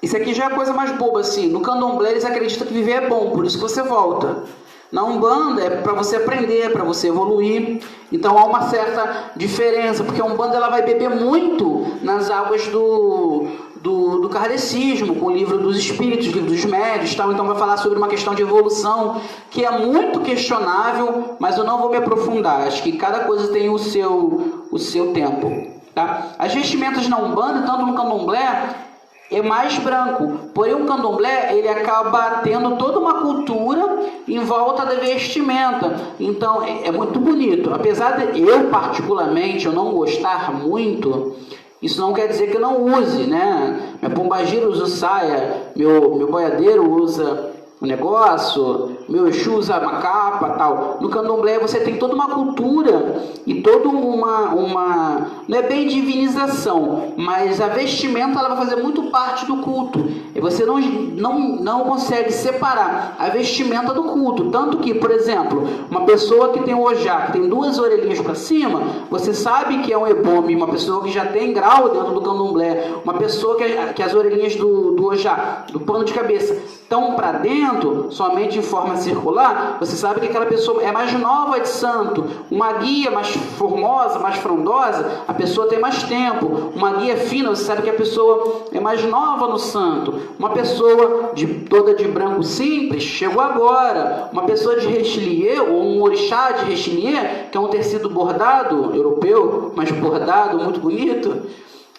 Isso aqui já é a coisa mais boba, assim. No candomblé eles acreditam que viver é bom, por isso que você volta. Na Umbanda é para você aprender, para você evoluir. Então há uma certa diferença, porque a Umbanda ela vai beber muito nas águas do kardecismo, com o livro dos espíritos, livro dos médios, tal. Então vai falar sobre uma questão de evolução que é muito questionável, mas eu não vou me aprofundar. Acho que cada coisa tem o seu tempo, tá? As vestimentas na Umbanda, tanto no candomblé, é mais branco, porém o candomblé ele acaba tendo toda uma cultura em volta da vestimenta, então é muito bonito. Apesar de eu particularmente eu não gostar muito, isso não quer dizer que eu não use, né? Minha pombagira usa saia, meu boiadeiro usa o negócio, meu Exu usa uma capa, tal. No candomblé você tem toda uma cultura e toda uma não é bem divinização, mas a vestimenta ela vai fazer muito parte do culto. E você não consegue separar a vestimenta do culto. Tanto que, por exemplo, uma pessoa que tem o ojá, que tem duas orelhinhas para cima, você sabe que é um ebome, uma pessoa que já tem grau dentro do candomblé, uma pessoa que as orelhinhas do ojá, do pano de cabeça, estão para dentro, somente em forma circular, você sabe que aquela pessoa é mais nova de santo. Uma guia mais formosa, mais frondosa, a pessoa tem mais tempo. Uma guia fina, você sabe que a pessoa é mais nova no santo. Uma pessoa toda de branco simples, chegou agora. Uma pessoa de rechelier, ou um orixá de rechelier, que é um tecido bordado, europeu, mas bordado, muito bonito,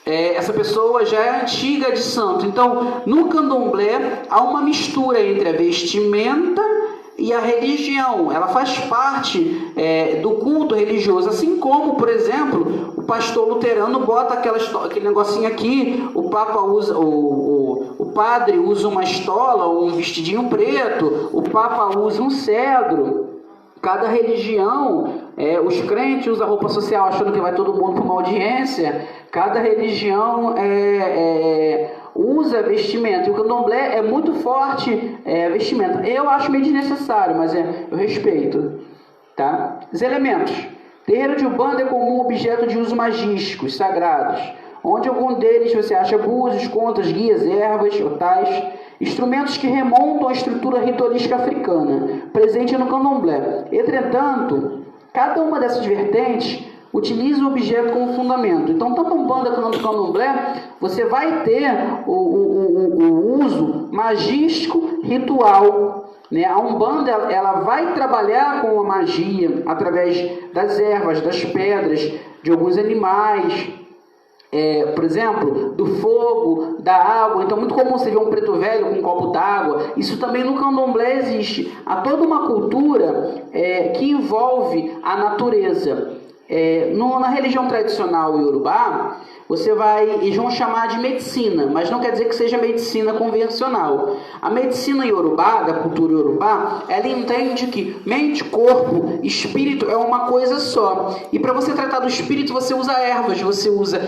essa pessoa já é antiga de santo. Então, no candomblé, há uma mistura entre a vestimenta e a religião. Ela faz parte do culto religioso. Assim como, por exemplo, o pastor luterano bota aquele negocinho aqui, o papa usa, o padre usa uma estola ou um vestidinho preto, o papa usa um cedro. Cada religião, os crentes usam roupa social achando que vai todo mundo para uma audiência. Cada religião usa vestimenta. E o candomblé é muito forte vestimenta. Eu acho meio desnecessário, mas eu respeito. Tá? Os elementos. Terreiro de Umbanda é comum objeto de uso magísticos, sagrados, onde algum deles você acha búzios, contas, guias, ervas, otais, instrumentos que remontam à estrutura ritualística africana, presente no candomblé. Entretanto, cada uma dessas vertentes utiliza o objeto como fundamento. Então, tanto Umbanda quanto no candomblé, você vai ter o uso magístico ritual, né? A Umbanda ela vai trabalhar com a magia através das ervas, das pedras, de alguns animais, por exemplo, do fogo, da água. Então, muito comum você ver um preto velho com um copo d'água. Isso também no candomblé existe. Há toda uma cultura que envolve a natureza. Na religião tradicional iorubá, eles vão chamar de medicina, mas não quer dizer que seja medicina convencional. A medicina iorubá, da cultura iorubá, ela entende que mente, corpo, espírito é uma coisa só. E para você tratar do espírito, você usa ervas, você usa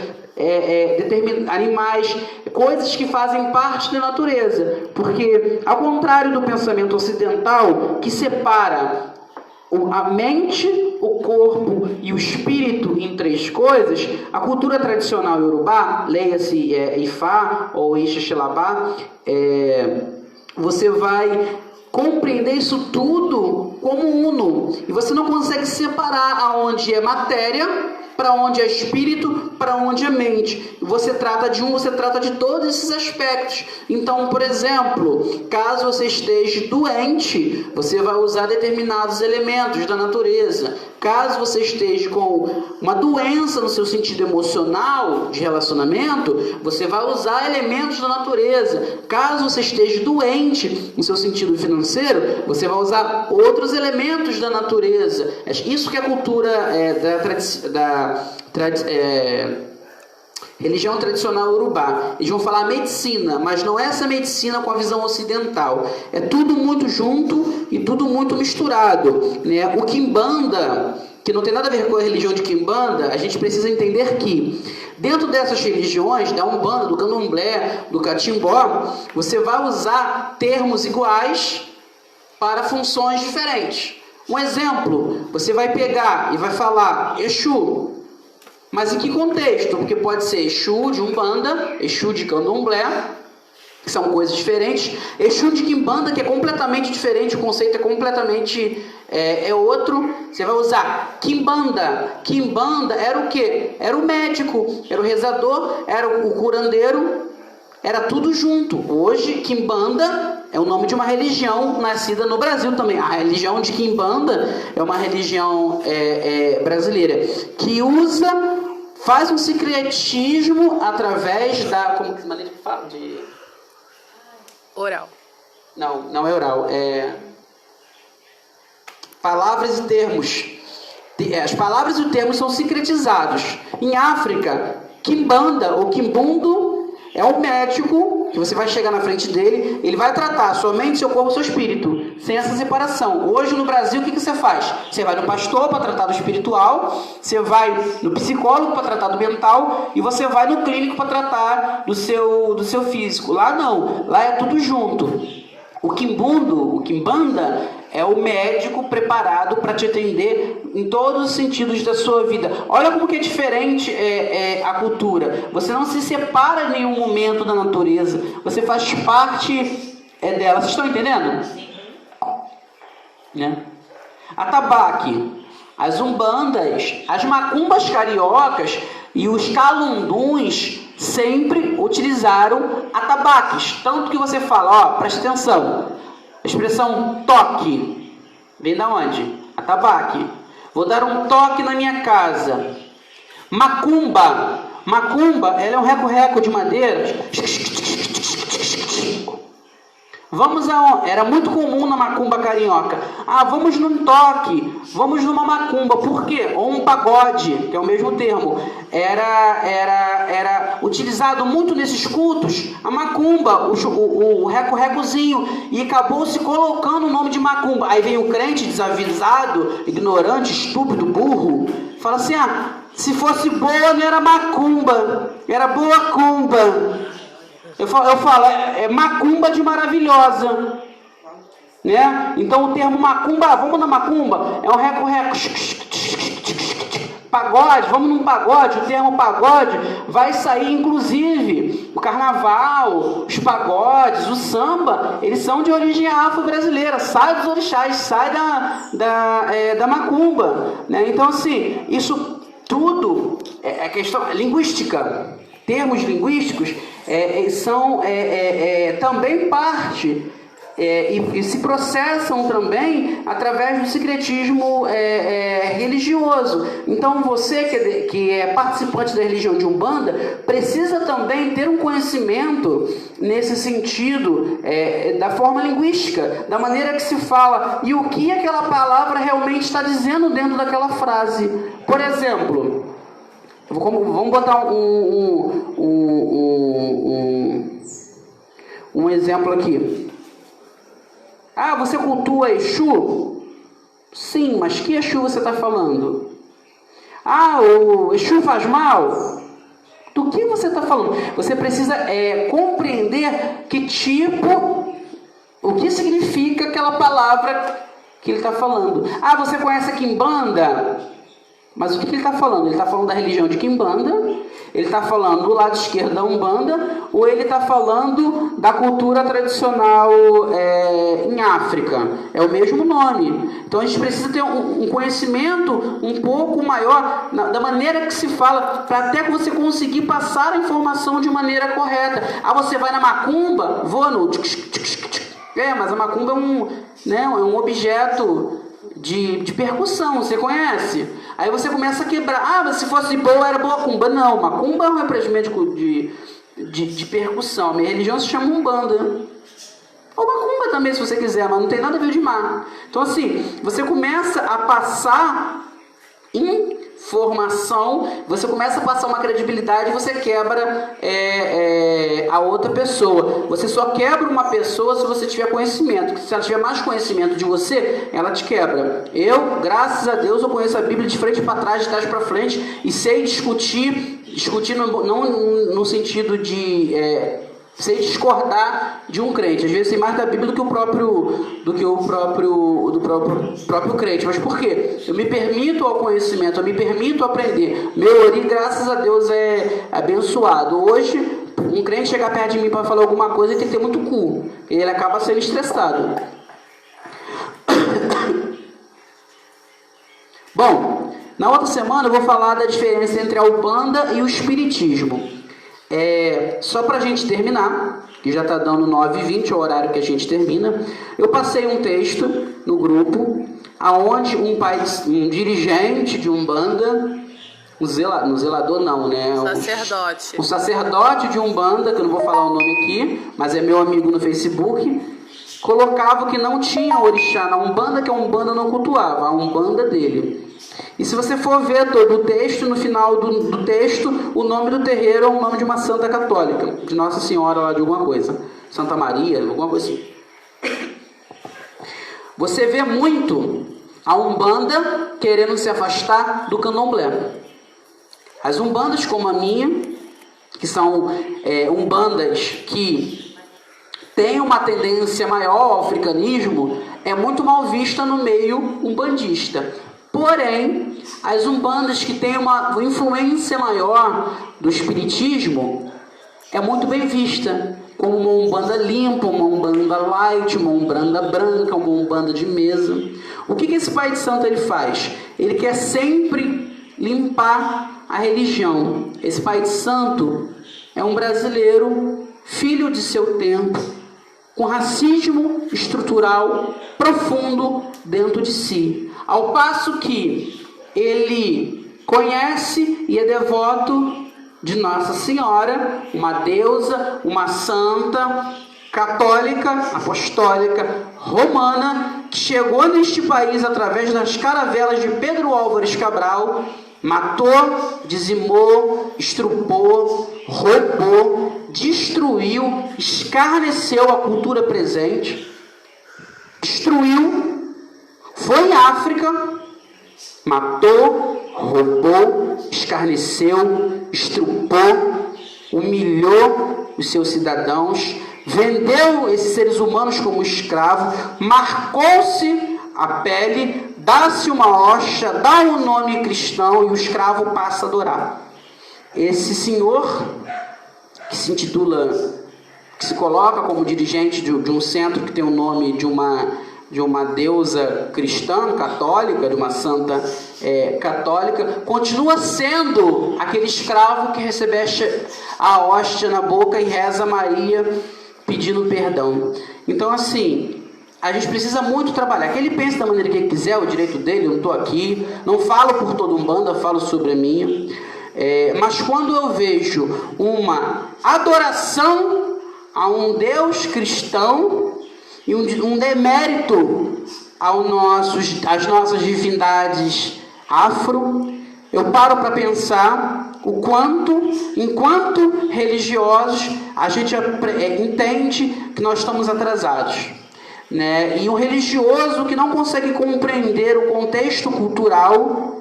animais, coisas que fazem parte da natureza. Porque, ao contrário do pensamento ocidental, que separa a mente, o corpo e o espírito em três coisas, a cultura tradicional iorubá, leia-se Ifá ou Ixixilabá, você vai compreender isso tudo como uno. E você não consegue separar aonde é matéria, para onde é espírito, para onde é mente. Você trata de você trata de todos esses aspectos. Então, por exemplo, caso você esteja doente, você vai usar determinados elementos da natureza. Caso você esteja com uma doença no seu sentido emocional, de relacionamento, você vai usar elementos da natureza. Caso você esteja doente no seu sentido financeiro, você vai usar outros elementos da natureza. Isso que é a cultura religião tradicional urubá. Eles vão falar medicina, mas não é essa medicina com a visão ocidental. É tudo muito junto e tudo muito misturado, né? O Quimbanda, que não tem nada a ver com a religião de Quimbanda, a gente precisa entender que dentro dessas religiões, da Umbanda, do Candomblé, do Catimbó, você vai usar termos iguais para funções diferentes. Um exemplo, você vai pegar e vai falar Exu, mas em que contexto? Porque pode ser Exu de Umbanda, Exu de Candomblé, que são coisas diferentes. Exu de Quimbanda, que é completamente diferente, o conceito é completamente outro. Você vai usar Quimbanda. Quimbanda era o quê? Era o médico, era o rezador, era o curandeiro, era tudo junto. Hoje, Quimbanda é o nome de uma religião nascida no Brasil também. A religião de Quimbanda é uma religião brasileira que faz um sincretismo através da... Como que maneira que fala? Oral. Não é oral. Palavras e termos. As palavras e os termos são sincretizados. Em África, Quimbanda ou Quimbundo é um médico que você vai chegar na frente dele, ele vai tratar sua mente, seu corpo, seu espírito, sem essa separação. Hoje no Brasil, o que você faz? Você vai no pastor para tratar do espiritual, você vai no psicólogo para tratar do mental e você vai no clínico para tratar do seu físico. Lá não, lá é tudo junto. O Quimbanda é o médico preparado para te atender em todos os sentidos da sua vida. Olha como que é diferente a cultura. Você não se separa em nenhum momento da natureza. Você faz parte dela. Vocês estão entendendo? Né? Atabaque, as umbandas, as macumbas cariocas e os calunduns sempre utilizaram atabaques. Tanto que você fala, presta atenção, a expressão toque vem da onde? Atabaque. Vou dar um toque na minha casa. Macumba, ela é um reco-reco de madeira. Vamos aonde? Era muito comum na macumba carioca. Vamos num toque, vamos numa macumba. Por quê? Ou um pagode, que é o mesmo termo. Era utilizado muito nesses cultos a macumba, o reco-recozinho. E acabou se colocando o nome de macumba. Aí vem o crente desavisado, ignorante, estúpido, burro. Fala assim, se fosse boa não era macumba, era boa cumba. Eu falo, é macumba de maravilhosa, né? Então o termo macumba, vamos na macumba, é um reco-reco. Pagode, vamos num pagode, o termo pagode vai sair, inclusive, o carnaval, os pagodes, o samba, eles são de origem afro-brasileira, sai dos orixás, sai da macumba, né? Então, assim, isso tudo é questão linguística. Termos linguísticos são também parte e se processam também através do secretismo religioso. Então você que é participante da religião de Umbanda precisa também ter um conhecimento nesse sentido da forma linguística, da maneira que se fala e o que aquela palavra realmente está dizendo dentro daquela frase. Por exemplo, vamos botar um exemplo aqui. Você cultua Exu? Sim, mas que Exu você está falando? O Exu faz mal? Do que você está falando? Você precisa compreender o que significa aquela palavra que ele está falando. Você conhece a Quimbanda? Mas o que ele está falando? Ele está falando da religião de Quimbanda? Ele está falando do lado esquerdo da Umbanda? Ou ele está falando da cultura tradicional em África? É o mesmo nome. Então a gente precisa ter um conhecimento um pouco maior da maneira que se fala, para até que você conseguir passar a informação de maneira correta. Você vai na macumba? Vou no... mas a macumba é um objeto de percussão, você conhece? Aí você começa a quebrar. Mas se fosse boa, era boa cumba. Não, macumba é um represento de percussão. A minha religião se chama Umbanda. Ou macumba também, se você quiser, mas não tem nada a ver de mar. Então assim, você começa a passar informação, você começa a passar uma credibilidade e você quebra a outra pessoa. Você só quebra uma pessoa se você tiver conhecimento. Se ela tiver mais conhecimento de você, ela te quebra. Eu, graças a Deus, eu conheço a Bíblia de frente para trás, de trás para frente, e sei discutir não no sentido de sei discordar de um crente. Às vezes sei mais da Bíblia do que o próprio crente. Mas por quê? Eu me permito ao conhecimento, eu me permito aprender. Meu ori, graças a Deus, é abençoado. Hoje, um crente chegar perto de mim para falar alguma coisa, ele tem que ter muito cu. Ele acaba sendo estressado. Bom, na outra semana eu vou falar da diferença entre a Umbanda e o Espiritismo. Só para a gente terminar, que já está dando 9h20, é o horário que a gente termina, eu passei um texto no grupo, aonde um dirigente de Umbanda, um sacerdote de Umbanda, que eu não vou falar o nome aqui, mas é meu amigo no Facebook, colocava que não tinha orixá na Umbanda, que a Umbanda não cultuava, a Umbanda dele. E se você for ver todo o texto, no final do texto, o nome do terreiro é o nome de uma santa católica, de Nossa Senhora lá de alguma coisa, Santa Maria, alguma coisa assim. Você vê muito a Umbanda querendo se afastar do candomblé. As Umbandas como a minha, que são Umbandas que têm uma tendência maior ao africanismo, é muito mal vista no meio umbandista. Porém, as Umbandas que têm uma influência maior do espiritismo é muito bem vista, como uma Umbanda limpa, uma Umbanda light, uma Umbanda branca, uma Umbanda de mesa. O que esse pai de santo ele faz? Ele quer sempre limpar a religião. Esse pai de santo é um brasileiro, filho de seu tempo, com racismo estrutural profundo dentro de si. Ao passo que ele conhece e é devoto de Nossa Senhora, uma deusa, uma santa, católica, apostólica, romana, que chegou neste país através das caravelas de Pedro Álvares Cabral, matou, dizimou, estrupou, roubou, destruiu, escarneceu a cultura presente, destruiu, foi em África, matou, roubou, escarneceu, estrupou, humilhou os seus cidadãos, vendeu esses seres humanos como escravos, marcou-se a pele, dá-se uma hoxa, dá um nome cristão e o escravo passa a adorar. Esse senhor, que se intitula, que se coloca como dirigente de um centro que tem o nome de uma deusa cristã, católica, de uma santa católica, continua sendo aquele escravo que recebe a hóstia na boca e reza a Maria pedindo perdão. Então, assim, a gente precisa muito trabalhar. Que ele pense da maneira que ele quiser, o direito dele, eu não estou aqui, não falo por toda Umbanda, falo sobre a minha. Mas quando eu vejo uma adoração a um Deus cristão e um demérito às nossas divindades afro, eu paro para pensar o quanto, enquanto religiosos, a gente entende que nós estamos atrasados, né? E o religioso que não consegue compreender o contexto cultural,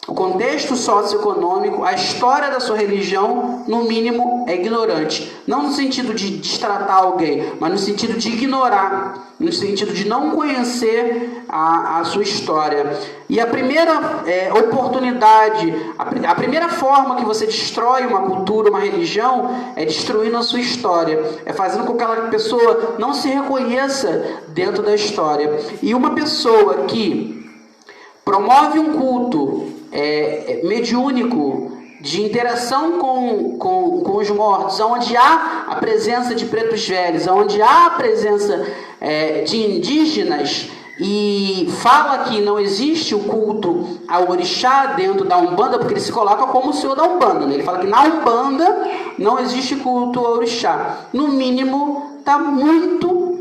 o contexto socioeconômico, a história da sua religião, no mínimo, é ignorante. Não no sentido de destratar alguém, mas no sentido de ignorar, no sentido de não conhecer a sua história. E a primeira oportunidade, a primeira forma que você destrói uma cultura, uma religião, é destruindo a sua história. É fazendo com que aquela pessoa não se reconheça dentro da história. E uma pessoa que promove um culto mediúnico, de interação com os mortos, onde há a presença de pretos velhos, onde há a presença de indígenas, e fala que não existe o culto ao orixá dentro da Umbanda, porque ele se coloca como o senhor da Umbanda, né? Ele fala que na Umbanda não existe culto ao orixá. No mínimo, está muito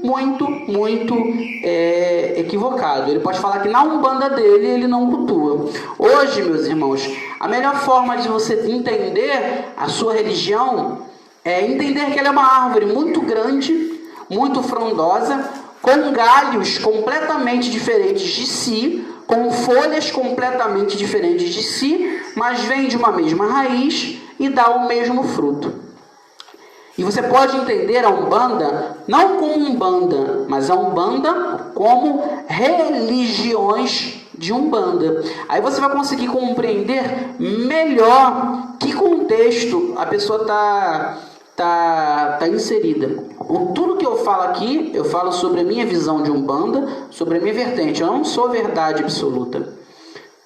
equivocado. Ele pode falar que na Umbanda dele ele não cultua. Hoje, meus irmãos, a melhor forma de você entender a sua religião é entender que ela é uma árvore muito grande, muito frondosa, com galhos completamente diferentes de si, com folhas completamente diferentes de si, mas vem de uma mesma raiz e dá o mesmo fruto. E você pode entender a Umbanda não como Umbanda, mas a Umbanda como religiões de Umbanda. Aí você vai conseguir compreender melhor que contexto a pessoa tá inserida. Tudo que eu falo aqui, eu falo sobre a minha visão de Umbanda, sobre a minha vertente. Eu não sou verdade absoluta.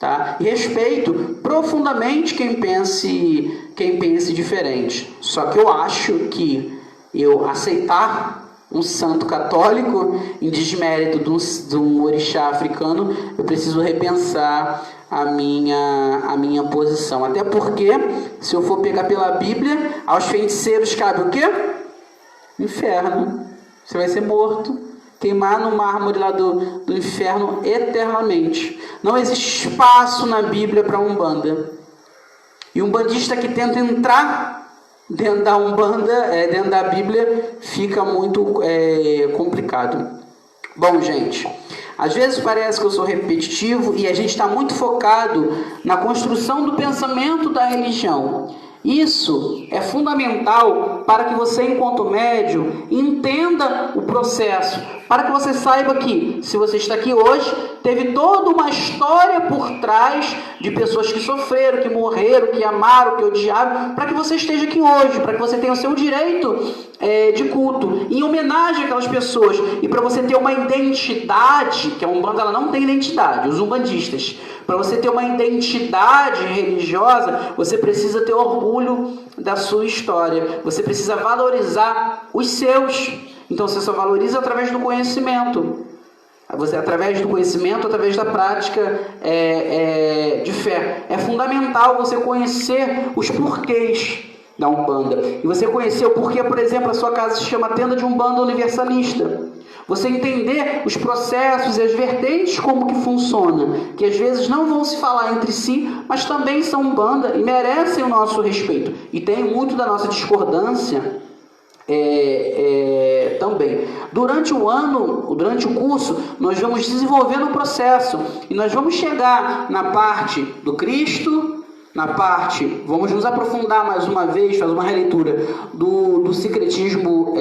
Tá? E respeito profundamente quem pense diferente. Só que eu acho que eu aceitar um santo católico em desmérito de um orixá africano, eu preciso repensar a minha posição. Até porque, se eu for pegar pela Bíblia, aos feiticeiros cabe o quê? Inferno. Você vai ser morto, queimar no mármore lá do inferno eternamente. Não existe espaço na Bíblia para Umbanda. E um bandista que tenta entrar dentro da Umbanda, dentro da Bíblia, fica muito complicado. Bom, gente, às vezes parece que eu sou repetitivo e a gente está muito focado na construção do pensamento da religião. Isso é fundamental para que você, enquanto médium, entenda o processo, para que você saiba que, se você está aqui hoje, teve toda uma história por trás de pessoas que sofreram, que morreram, que amaram, que odiaram, para que você esteja aqui hoje, para que você tenha o seu direito de culto, em homenagem àquelas pessoas, e para você ter uma identidade, que a Umbanda ela não tem identidade, os umbandistas, para você ter uma identidade religiosa, você precisa ter orgulho da sua história, você precisa valorizar os seus. Então você só valoriza através do conhecimento. Você, através do conhecimento, através da prática de fé. É fundamental você conhecer os porquês da Umbanda. E você conhecer o porquê, por exemplo, a sua casa se chama Tenda de Umbanda Universalista. Você entender os processos e as vertentes, como que funciona, que às vezes não vão se falar entre si, mas também são Umbanda e merecem o nosso respeito. E tem muito da nossa discordância também. Durante o curso, nós vamos desenvolvendo o processo e nós vamos chegar na parte do Cristo, vamos nos aprofundar mais uma vez, fazer uma releitura do secretismo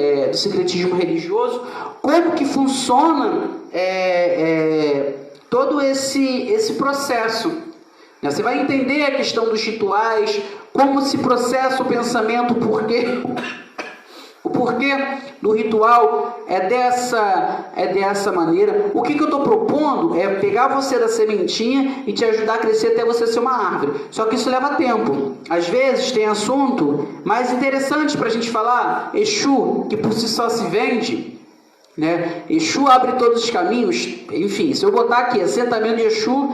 religioso, como que funciona todo esse processo. Você vai entender a questão dos rituais, como se processa o pensamento, o porquê do ritual é dessa maneira. O que eu estou propondo é pegar você da sementinha e te ajudar a crescer até você ser uma árvore. Só que isso leva tempo. Às vezes tem assunto mais interessante para a gente falar. Exu, que por si só se vende, né? Exu abre todos os caminhos. Enfim, se eu botar aqui assentamento de Exu,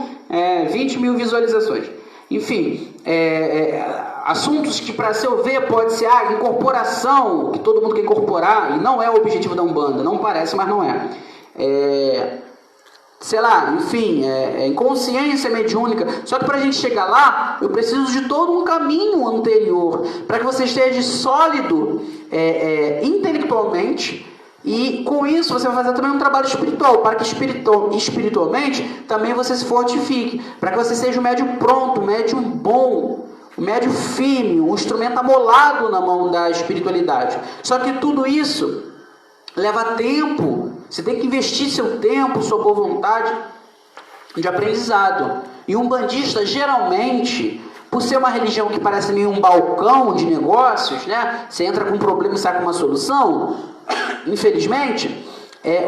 20 mil visualizações. Enfim, assuntos que, para seu ver, pode ser incorporação, que todo mundo quer incorporar, e não é o objetivo da Umbanda, não parece, mas não é. Sei lá, enfim, inconsciência mediúnica. Só que para a gente chegar lá, eu preciso de todo um caminho anterior, para que você esteja sólido intelectualmente. E com isso você vai fazer também um trabalho espiritual, para que espiritualmente também você se fortifique, para que você seja um médium pronto, um médium bom, um médium firme, um instrumento amolado na mão da espiritualidade. Só que tudo isso leva tempo, você tem que investir seu tempo, sua boa vontade de aprendizado. E um umbandista, geralmente, por ser uma religião que parece meio um balcão de negócios, né? Você entra com um problema e sai com uma solução. Infelizmente,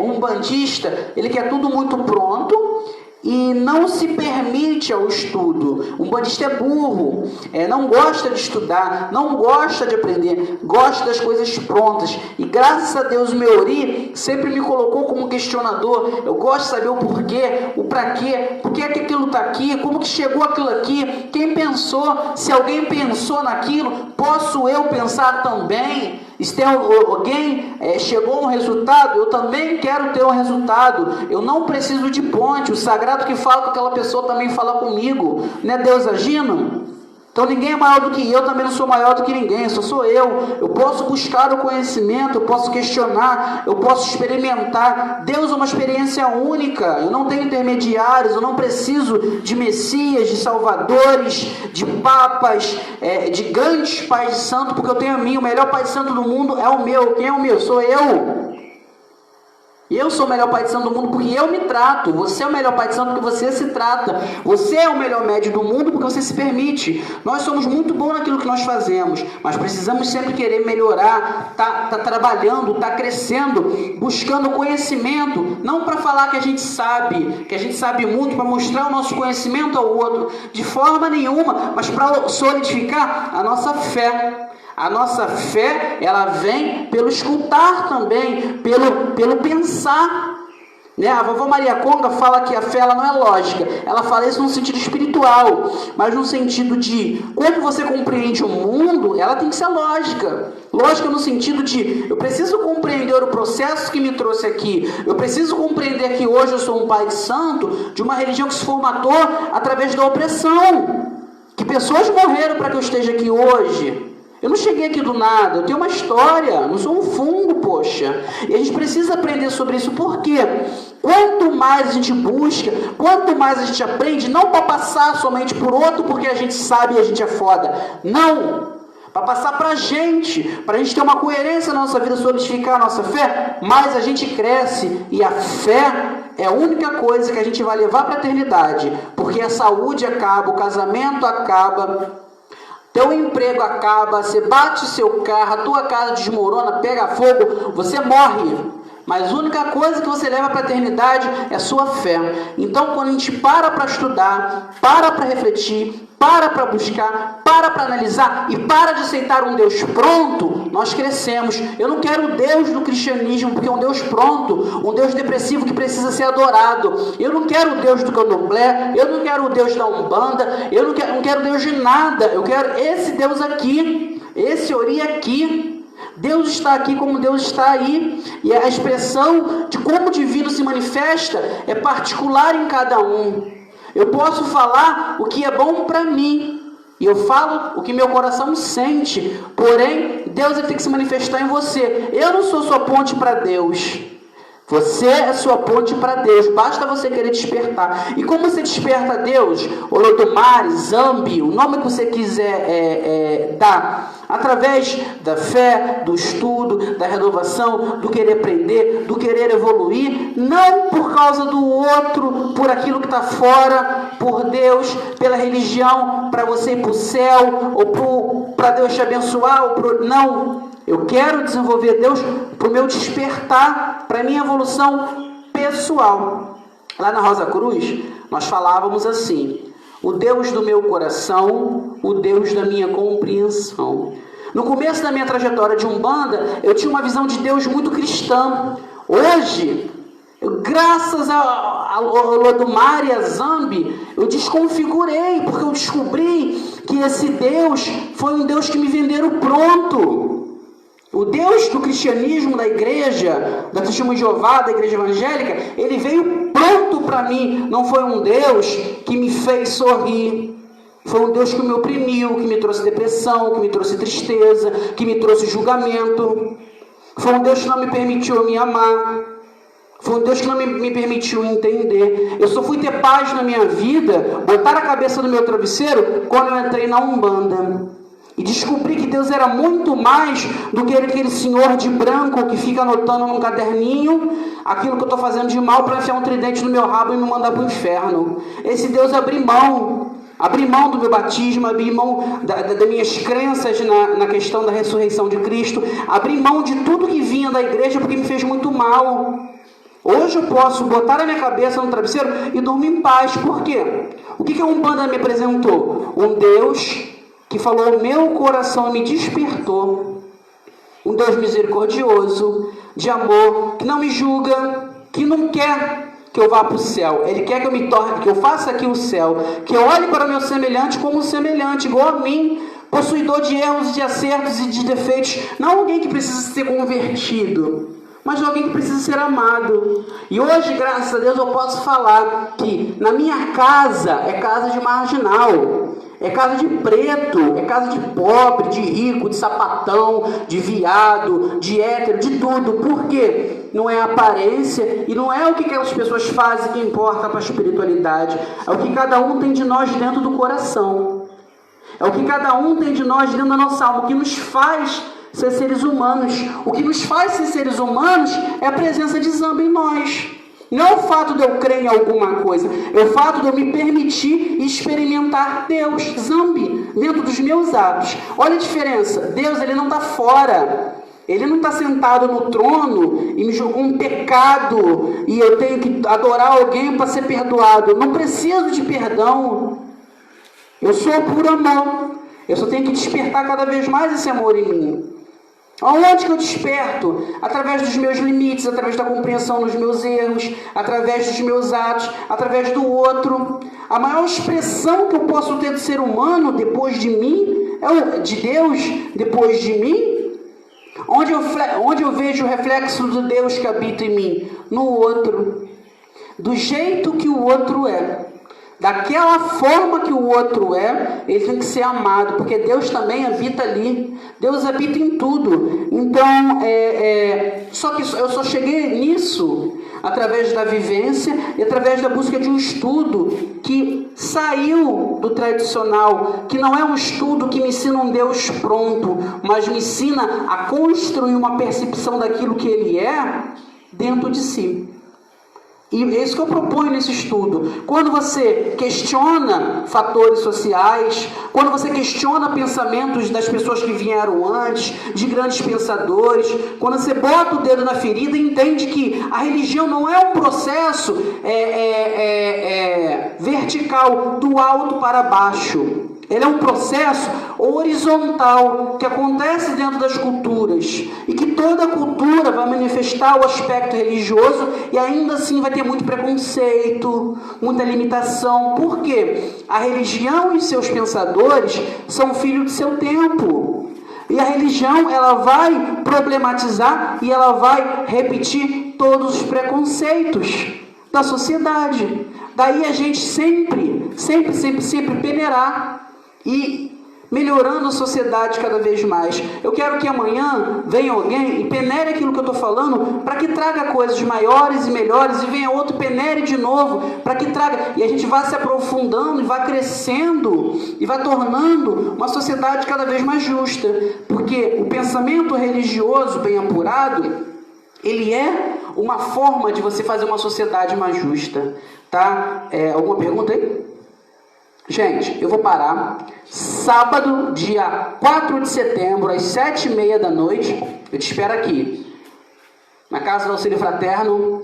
um umbandista, ele quer tudo muito pronto e não se permite ao estudo. Um umbandista é burro, não gosta de estudar, não gosta de aprender, gosta das coisas prontas. E graças a Deus o Meori sempre me colocou como questionador. Eu gosto de saber o porquê, o pra quê, por que é que aquilo está aqui, como que chegou aquilo aqui, quem pensou, se alguém pensou naquilo, posso eu pensar também? Se tem alguém chegou a um resultado, eu também quero ter um resultado. Eu não preciso de ponte. O sagrado que fala com aquela pessoa também fala comigo. Não é Deus agindo? Então ninguém é maior do que eu, também não sou maior do que ninguém, só sou eu. Eu posso buscar o conhecimento, eu posso questionar, eu posso experimentar. Deus é uma experiência única, eu não tenho intermediários, eu não preciso de messias, de salvadores, de papas, de grandes pais de santo, porque eu tenho a mim. O melhor pai de santo do mundo é o meu. Quem é o meu? Sou eu. Eu sou o melhor pai de santo do mundo porque eu me trato. Você é o melhor pai de santo porque você se trata. Você é o melhor médico do mundo porque você se permite. Nós somos muito bons naquilo que nós fazemos, mas precisamos sempre querer melhorar, tá trabalhando, tá crescendo, buscando conhecimento, não para falar que a gente sabe muito, para mostrar o nosso conhecimento ao outro, de forma nenhuma, mas para solidificar a nossa fé. A nossa fé, ela vem pelo escutar também, pelo pensar. Né? A vovó Maria Conga fala que a fé ela não é lógica. Ela fala isso no sentido espiritual, mas no sentido de quando você compreende o mundo, ela tem que ser lógica. Lógica no sentido de eu preciso compreender o processo que me trouxe aqui. Eu preciso compreender que hoje eu sou um pai de santo de uma religião que se formatou através da opressão. Que pessoas morreram para que eu esteja aqui hoje. Eu não cheguei aqui do nada, eu tenho uma história, não sou um fungo, poxa. E a gente precisa aprender sobre isso, porque quanto mais a gente busca, quanto mais a gente aprende, não para passar somente por outro, porque a gente sabe e a gente é foda. Não! Para passar para a gente ter uma coerência na nossa vida, solidificar a nossa fé, mais a gente cresce. E a fé é a única coisa que a gente vai levar para a eternidade, porque a saúde acaba, o casamento acaba, teu emprego acaba, você bate o seu carro, a tua casa desmorona, pega fogo, você morre. Mas a única coisa que você leva para a eternidade é a sua fé. Então, quando a gente para estudar, para refletir, para buscar, para analisar e para de aceitar um Deus pronto, nós crescemos. Eu não quero o Deus do cristianismo, porque é um Deus pronto, um Deus depressivo que precisa ser adorado. Eu não quero o Deus do candomblé, eu não quero o Deus da Umbanda, eu não quero Deus de nada. Eu quero esse Deus aqui, esse Ori aqui. Deus está aqui como Deus está aí, e a expressão de como o divino se manifesta é particular em cada um. Eu posso falar o que é bom para mim, e eu falo o que meu coração sente, porém Deus tem que se manifestar em você. Eu não sou sua ponte para Deus, você é sua ponte para Deus, basta você querer despertar. E como você desperta a Deus? Olodumare, Zambi, o nome que você quiser dar, através da fé, do estudo, da renovação, do querer aprender, do querer evoluir, não por causa do outro, por aquilo que está fora, por Deus, pela religião, para você ir para o céu, ou para Deus te abençoar, não. Eu quero desenvolver Deus para o meu despertar, para a minha evolução pessoal. Lá na Rosa Cruz, nós falávamos assim: o Deus do meu coração, o Deus da minha compreensão. No começo da minha trajetória de Umbanda, eu tinha uma visão de Deus muito cristã. Hoje, graças a Olodumare e a Zambi, eu desconfigurei, porque eu descobri que esse Deus foi um Deus que me venderam pronto. O Deus do cristianismo, da igreja, da Testemunha de Jeová, da igreja evangélica, ele veio pronto para mim. Não foi um Deus que me fez sorrir. Foi um Deus que me oprimiu, que me trouxe depressão, que me trouxe tristeza, que me trouxe julgamento. Foi um Deus que não me permitiu me amar. Foi um Deus que não me permitiu entender. Eu só fui ter paz na minha vida, botar a cabeça no meu travesseiro, quando eu entrei na Umbanda. E descobri que Deus era muito mais do que aquele senhor de branco que fica anotando num caderninho aquilo que eu estou fazendo de mal para enfiar um tridente no meu rabo e me mandar para o inferno. Esse Deus abriu mão do meu batismo, abriu mão das minhas crenças na questão da ressurreição de Cristo, abriu mão de tudo que vinha da igreja porque me fez muito mal. Hoje eu posso botar a minha cabeça no travesseiro e dormir em paz. Por quê? O que a Umbanda me apresentou? Um Deus que falou ao meu coração e me despertou. Um Deus misericordioso, de amor, que não me julga, que não quer que eu vá para o céu. Ele quer que eu me torne, que eu faça aqui o céu, que eu olhe para o meu semelhante como um semelhante, igual a mim, possuidor de erros, de acertos e de defeitos. Não alguém que precisa ser convertido, mas alguém que precisa ser amado. E hoje, graças a Deus, eu posso falar que na minha casa é casa de marginal, é casa de preto, é casa de pobre, de rico, de sapatão, de viado, de hétero, de tudo. Por quê? Não é a aparência e não é o que aquelas pessoas fazem que importa para a espiritualidade. É o que cada um tem de nós dentro do coração. É o que cada um tem de nós dentro da nossa alma. O que nos faz ser seres humanos. O que nos faz ser seres humanos é a presença de Zambi em nós. Não é o fato de eu crer em alguma coisa, é o fato de eu me permitir experimentar Deus, Zambi, dentro dos meus atos. Olha a diferença. Deus, ele não está fora. Ele não está sentado no trono e me jogou um pecado e eu tenho que adorar alguém para ser perdoado. Eu não preciso de perdão. Eu sou puro amor. Eu só tenho que despertar cada vez mais esse amor em mim. Aonde que eu desperto? Através dos meus limites, através da compreensão dos meus erros, através dos meus atos, através do outro. A maior expressão que eu posso ter do ser humano depois de mim, de Deus depois de mim, onde eu vejo o reflexo do Deus que habita em mim? No outro. Do jeito que o outro é. Daquela forma que o outro é, ele tem que ser amado, porque Deus também habita ali. Deus habita em tudo. Então, só que eu só cheguei nisso através da vivência e através da busca de um estudo que saiu do tradicional, que não é um estudo que me ensina um Deus pronto, mas me ensina a construir uma percepção daquilo que Ele é dentro de si. E é isso que eu proponho nesse estudo. Quando você questiona fatores sociais, quando você questiona pensamentos das pessoas que vieram antes, de grandes pensadores, quando você bota o dedo na ferida e entende que a religião não é um processo vertical, do alto para baixo. Ele é um processo horizontal que acontece dentro das culturas e que toda cultura vai manifestar o aspecto religioso e ainda assim vai ter muito preconceito, muita limitação. Por quê? A religião e seus pensadores são filhos do seu tempo. E a religião, ela vai problematizar e ela vai repetir todos os preconceitos da sociedade. Daí a gente sempre peneirar e melhorando a sociedade cada vez mais. Eu quero que amanhã venha alguém e peneire aquilo que eu estou falando, para que traga coisas maiores e melhores, e venha outro, penere de novo, para que traga, e a gente vai se aprofundando, e vai crescendo, e vai tornando uma sociedade cada vez mais justa, porque o pensamento religioso bem apurado, ele é uma forma de você fazer uma sociedade mais justa, tá? Alguma pergunta aí? Gente, eu vou parar. Sábado, dia 4 de setembro, às 7h30 da noite, eu te espero aqui, na casa do Auxílio Fraterno,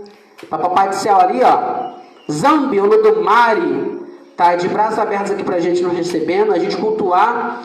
para Papai do Céu ali, ó, Zambi, Olodumare, tá de braços abertos aqui pra gente nos recebendo, a gente cultuar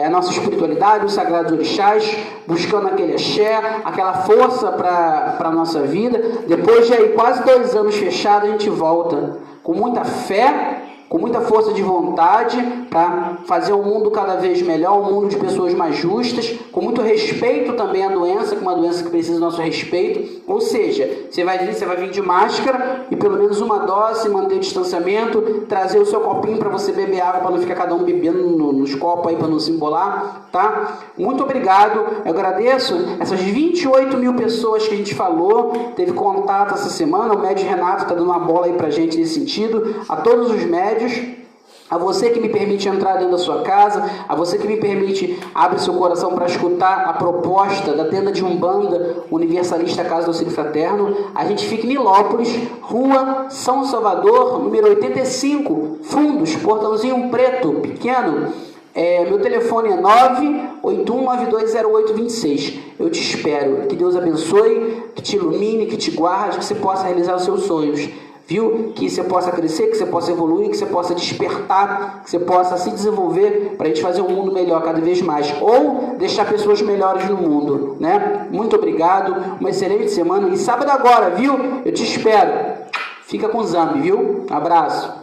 a nossa espiritualidade, os sagrados orixás, buscando aquele axé, aquela força para a nossa vida. Depois de aí quase 2 anos fechado, a gente volta com muita fé, com muita força de vontade, para fazer um mundo cada vez melhor, um mundo de pessoas mais justas, com muito respeito também à doença, que é uma doença que precisa do nosso respeito. Ou seja, você vai vir de máscara e pelo menos uma dose, manter o distanciamento, trazer o seu copinho para você beber água, para não ficar cada um bebendo nos copos aí, para não se embolar, tá? Muito obrigado, eu agradeço essas 28 mil pessoas que a gente falou, teve contato essa semana, o médio Renato está dando uma bola aí pra gente nesse sentido, a todos os médios, a você que me permite entrar dentro da sua casa, a você que me permite abrir seu coração para escutar a proposta da tenda de Umbanda Universalista Casa do Auxílio Fraterno. A gente fica em Nilópolis, Rua São Salvador, número 85, Fundos, portãozinho preto, pequeno. Meu telefone é 981920826. Eu te espero. Que Deus abençoe, que te ilumine, que te guarde, que você possa realizar os seus sonhos. Viu? Que você possa crescer, que você possa evoluir, que você possa despertar, que você possa se desenvolver para a gente fazer um mundo melhor cada vez mais. Ou deixar pessoas melhores no mundo, né? Muito obrigado, uma excelente semana. E sábado agora, viu? Eu te espero. Fica com o Zambi, viu? Abraço.